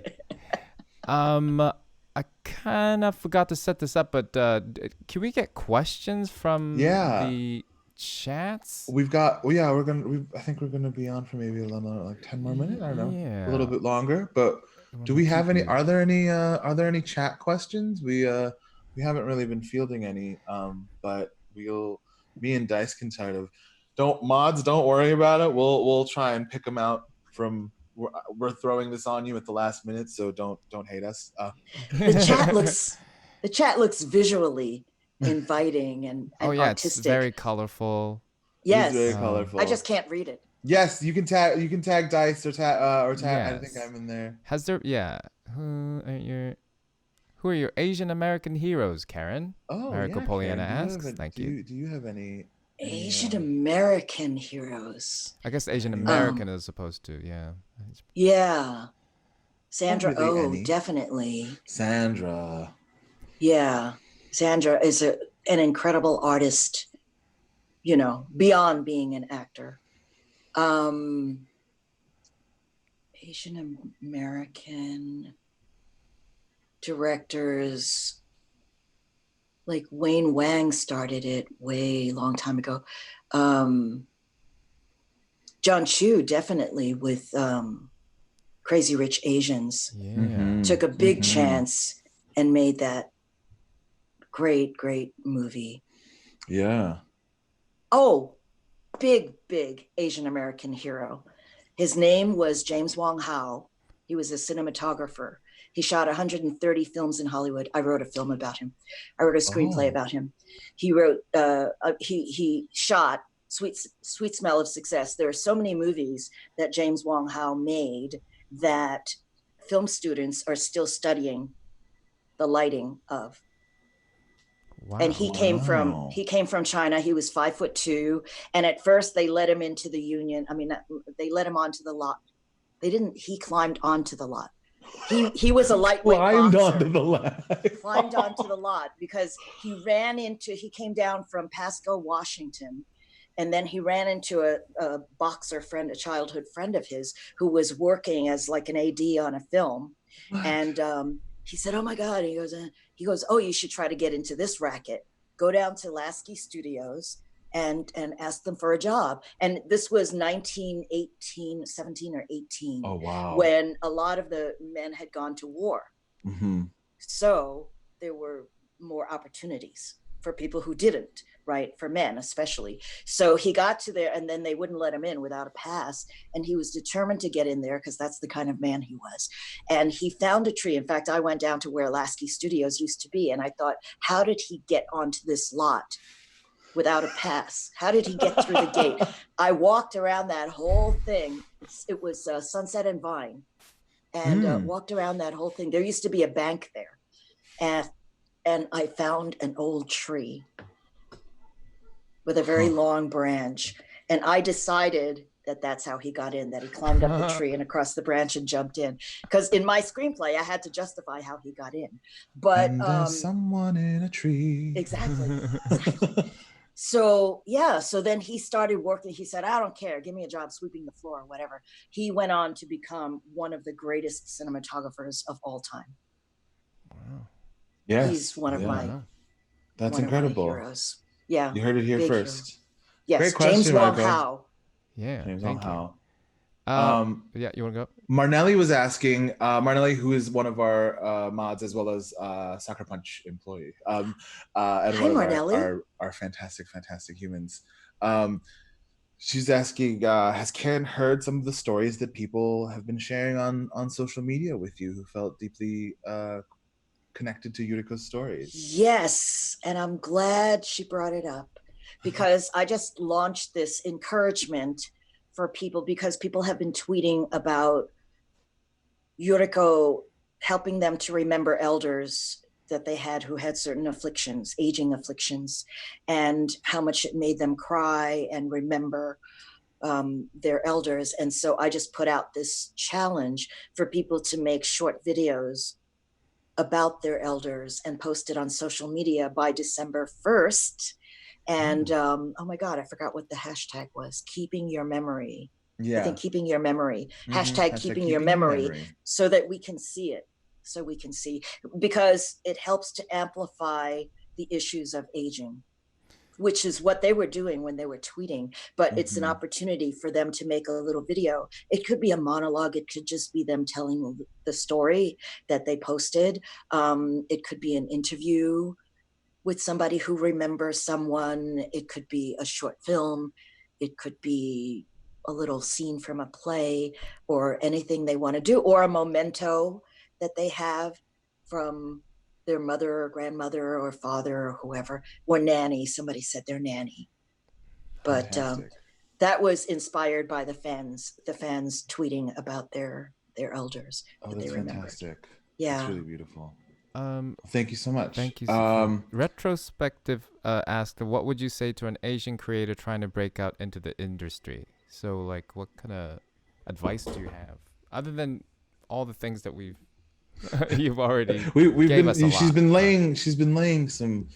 C: I kind of forgot to set this up, but can we get questions from the chats?
B: We've got. I think we're gonna be on for maybe like 10 more minutes. I don't know.
C: Yeah.
B: A little bit longer, but do we have any? Are there any chat questions? We haven't really been fielding any. But me and Dice can sort of don't worry about it. We'll try and pick them out from. We're throwing this on you at the last minute, so don't hate us.
A: The chat looks visually inviting and artistic.
C: It's very colorful.
A: Yes,
B: it's very colorful.
A: I just can't read it.
B: Yes, you can tag Dice or tag.
C: Yes.
B: I think I'm in there.
C: Has there? Yeah. Who are your Asian American heroes, Karen?
B: Oh,
C: Marico Poliana asks. Thank you.
B: Do you have any
A: Asian American heroes?
C: I guess Asian American as opposed to
A: Yeah. Sandra
B: Really any.
A: Definitely.
B: Sandra.
A: Yeah. Sandra is an incredible artist, beyond being an actor. Asian American directors like Wayne Wang started it way long time ago. John Chu definitely with Crazy Rich Asians. Took a big chance and made that great movie.
B: Yeah.
A: Oh, big Asian American hero. His name was James Wong Howe. He was a cinematographer. He shot 130 films in Hollywood. I wrote a film about him. I wrote a screenplay about him. He wrote, he shot Sweet Smell of Success. There are so many movies that James Wong Howe made that film students are still studying the lighting of. Wow. And he came from China. He was 5'2", and at first they let him into the union. I mean, they let him onto the lot. They didn't. He climbed onto the lot. He was a lightweight
B: climbed
A: boxer.
B: onto the lot.
A: Climbed onto the lot because he came down from Pasco, Washington, and then he ran into a boxer friend, a childhood friend of his, who was working as like an AD on a film. What? And he said, "Oh my God!" He goes, "Oh, you should try to get into this racket. Go down to Lasky Studios and ask them for a job." And this was 17 or 18.
B: Oh, wow.
A: When a lot of the men had gone to war. Mm-hmm. So there were more opportunities for people who didn't, right? For men, especially. So he got to there, and then they wouldn't let him in without a pass. And he was determined to get in there because that's the kind of man he was. And he found a tree. In fact, I went down to where Lasky Studios used to be, and I thought, how did he get onto this lot without a pass? How did he get through the gate? I walked around that whole thing. It was Sunset and Vine, and walked around that whole thing. There used to be a bank there, and I found an old tree with a very long branch, and I decided that that's how he got in, that he climbed up the tree and across the branch and jumped in. Because in my screenplay, I had to justify how he got in. But
B: and there's someone in a tree.
A: Exactly. So then he started working. He said, "I don't care, give me a job sweeping the floor or whatever." He went on to become one of the greatest cinematographers of all time.
B: Wow. Yes.
A: He's one of my
B: That's incredible.
A: Heroes. Yeah.
B: You heard it here first.
A: Hero. Yes. Great question, James Wong Howe.
C: Yeah.
B: James Wong Howe.
C: Yeah, you want to go?
B: Marnelli was asking, Marnelli, who is one of our mods as well as Soccer Punch employee, and
A: Hi,
B: one
A: Marnelli.
B: of our fantastic humans. She's asking, has Karen heard some of the stories that people have been sharing on social media with you who felt deeply connected to Yuriko's stories?
A: Yes, and I'm glad she brought it up, because I just launched this encouragement for people, because people have been tweeting about Yuriko helping them to remember elders that they had who had certain afflictions, aging afflictions, and how much it made them cry and remember their elders. And so I just put out this challenge for people to make short videos about their elders and post it on social media by December 1st. And oh my God, I forgot what the hashtag was. Keeping your memory. Yeah. I think keeping your memory. Hashtag keeping your memory, so that we can see it. So we can see, because it helps to amplify the issues of aging, which is what they were doing when they were tweeting. But it's an opportunity for them to make a little video. It could be a monologue. It could just be them telling the story that they posted. It could be an interview with somebody who remembers someone. It could be a short film. It could be a little scene from a play, or anything they want to do, or a memento that they have from their mother or grandmother or father or whoever, or nanny. Somebody said their nanny. But that was inspired by the fans tweeting about their elders.
B: Oh, that's fantastic.
A: Yeah.
B: That's really beautiful. Thank you so much.
C: Thank you. Retrospective asked, what would you say to an Asian creator trying to break out into the industry? So, like, what kind of advice do you have, other than all the things that you've already gave us a lot?
B: She's been laying some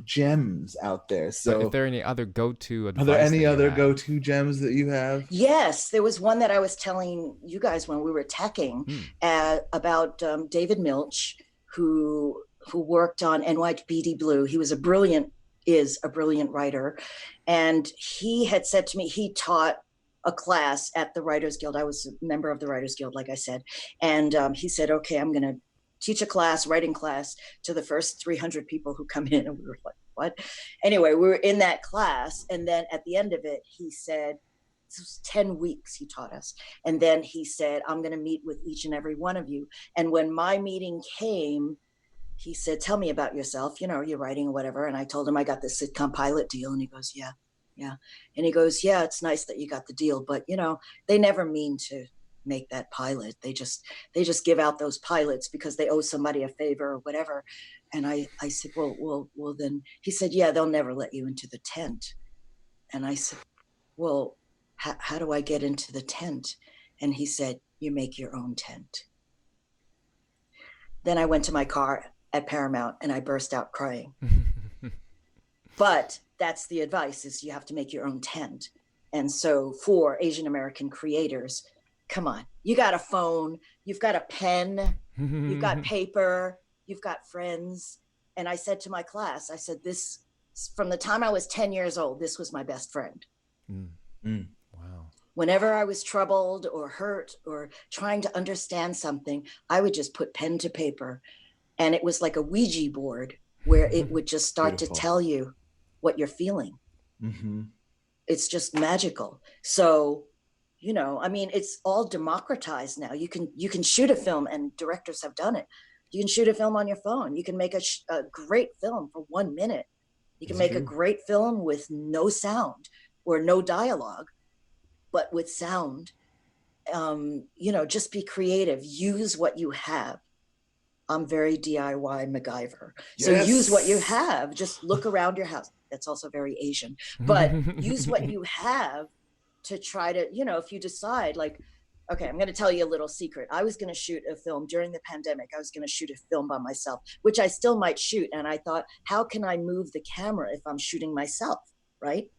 B: gems out there. So,
C: but if there are any other go-to advice,
B: are there any other go-to gems that you have?
A: Yes, there was one that I was telling you guys when we were teching about David Milch, who worked on NYPD Blue. He was a brilliant is a brilliant writer. And he had said to me, he taught a class at the Writers Guild. I was a member of the Writers Guild, like I said. And he said, okay, I'm going to teach a class, writing class, to the first 300 people who come in. And we were like, what? Anyway, we were in that class. And then at the end of it, he said, this was 10 weeks he taught us. And then he said, I'm going to meet with each and every one of you. And when my meeting came, he said, tell me about yourself. You know, you're writing or whatever. And I told him I got this sitcom pilot deal. And he goes, yeah. And he goes, yeah, it's nice that you got the deal, but you know, they never mean to make that pilot. They just give out those pilots because they owe somebody a favor or whatever. And I said, well, then he said, yeah, they'll never let you into the tent. And I said, well, how do I get into the tent? And he said, you make your own tent. Then I went to my car at Paramount and I burst out crying. But that's the advice, is you have to make your own tent. And so for Asian American creators, come on, you got a phone, you've got a pen, you've got paper, you've got friends. And I said to my class, I said, this, from the time I was 10 years old, this was my best friend.
C: Wow.
A: Whenever I was troubled or hurt or trying to understand something, I would just put pen to paper. And it was like a Ouija board where it would just start to tell you what you're feeling. It's just magical. So, you know, I mean, it's all democratized now. You can shoot a film, and directors have done it. You can shoot a film on your phone. You can make a great film for 1 minute. You can make a great film with no sound or no dialogue, but with sound. You know, just be creative. Use what you have. I'm very DIY MacGyver. So use what you have. Just look around your house. That's also very Asian. But use what you have to try to, you know, if you decide like, okay, I'm going to tell you a little secret. I was going to shoot a film during the pandemic. I was going to shoot a film by myself, which I still might shoot. And I thought, how can I move the camera if I'm shooting myself, right?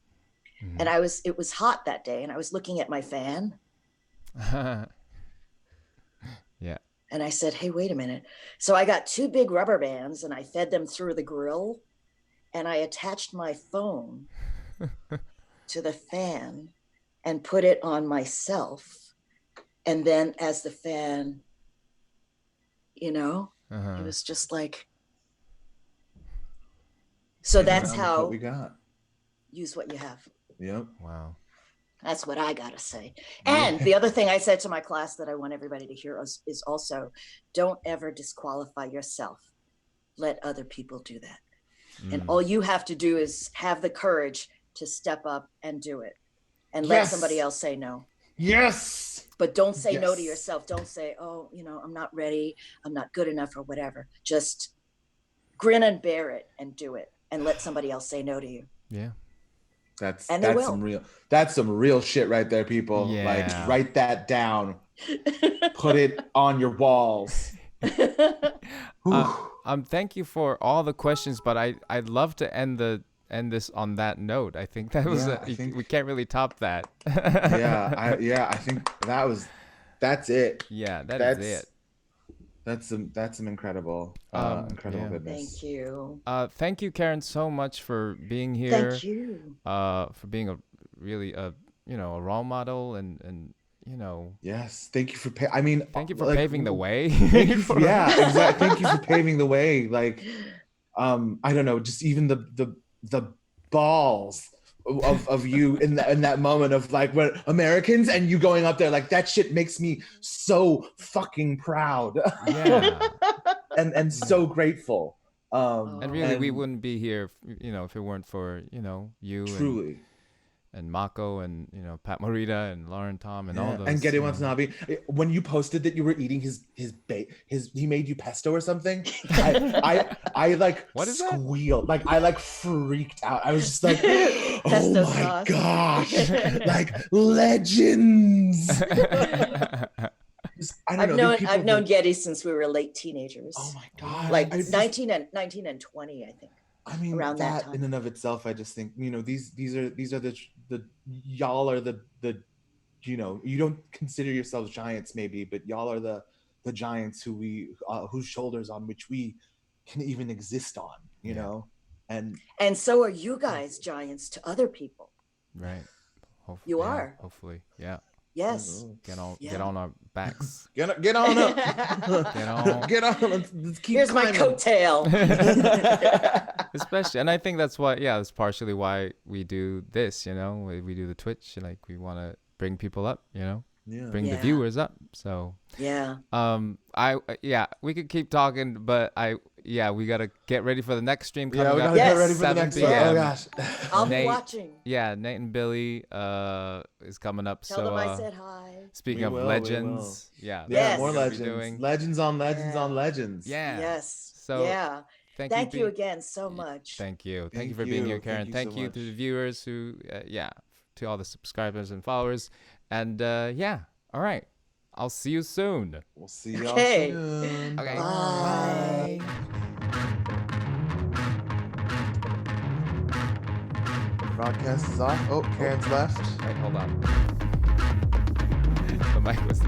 A: And it was hot that day, and I was looking at my fan.
C: Yeah.
A: And I said, hey, wait a minute. So I got 2 big rubber bands and I fed them through the grill, and I attached my phone to the fan and put it on myself. And then as the fan, you know, it was just like, so that's how
B: we got.
A: Use what you have.
B: Yep.
C: Wow.
A: That's what I gotta say. And the other thing I said to my class that I want everybody to hear is also, don't ever disqualify yourself. Let other people do that. And all you have to do is have the courage to step up and do it, and let somebody else say no.
B: Yes.
A: But don't say no to yourself. Don't say, oh, you know, I'm not ready, I'm not good enough or whatever. Just grin and bear it and do it, and let somebody else say no to you.
C: Yeah.
B: That's some real shit right there, people.
C: Yeah.
B: Like, write that down. Put it on your walls.
C: Thank you for all the questions, but I'd love to end this on that note. I think that was we can't really top that.
B: I think that's it.
C: Yeah, that's it.
B: That's some incredible goodness.
A: Thank you.
C: Thank you, Karen, so much for being here.
A: Thank you.
C: For being a role model and you know.
B: Yes, thank you for
C: thank you for paving the way.
B: Exactly. Thank you for paving the way. Like, I don't know, just even the balls of you in that moment of like, we're Americans, and you going up there, like, that shit makes me so fucking proud.
C: Yeah.
B: and so grateful.
C: And really, we wouldn't be here, you know, if it weren't for, you know, you
B: truly
C: and Mako and, you know, Pat Morita and Lauren Tom and all those.
B: And Gede Watanabe, when you posted that you were eating he made you pesto or something, I like
C: what is
B: squealed. Like, I like freaked out. I was just like, oh my gosh, like, legends.
A: I've known Gede since we were late teenagers.
B: Oh my god.
A: Like 19 and 20, I think.
B: I mean, around that in and of itself, I just think, you know, these are the y'all are the you know, you don't consider yourselves giants maybe, but y'all are the giants whose shoulders on which we can even exist on, you know.
A: And so are you guys giants to other people.
C: Right.
A: You are.
C: Hopefully. Yeah.
A: Yes.
C: Get on our backs.
B: Get on up. Get on. Let's keep
A: Here's
B: climbing.
A: my coattail.
C: Especially, and I think that's why, that's partially why we do this, we do the Twitch, like we want to bring people up, bring the viewers up. So
A: yeah.
C: We could keep talking, but we gotta get ready for the next stream coming
B: we
C: up.
B: gotta get ready for the
C: 7
B: next
C: p.m.
B: Oh gosh.
A: I'll be watching.
C: Yeah, Nate and Billy is coming up.
A: Tell them I said hi.
C: Speaking of legends,
B: more legends. Legends on legends on legends.
C: Yeah.
A: Yes.
C: So
A: thank you again so much.
C: Thank you for being here, Karen. Thank you to the viewers who to all the subscribers and followers. And all right. I'll see you soon.
B: We'll see y'all soon.
C: Okay.
A: Bye.
B: Broadcast is off. Oh, Karen's left.
C: Wait, hold on. The mic was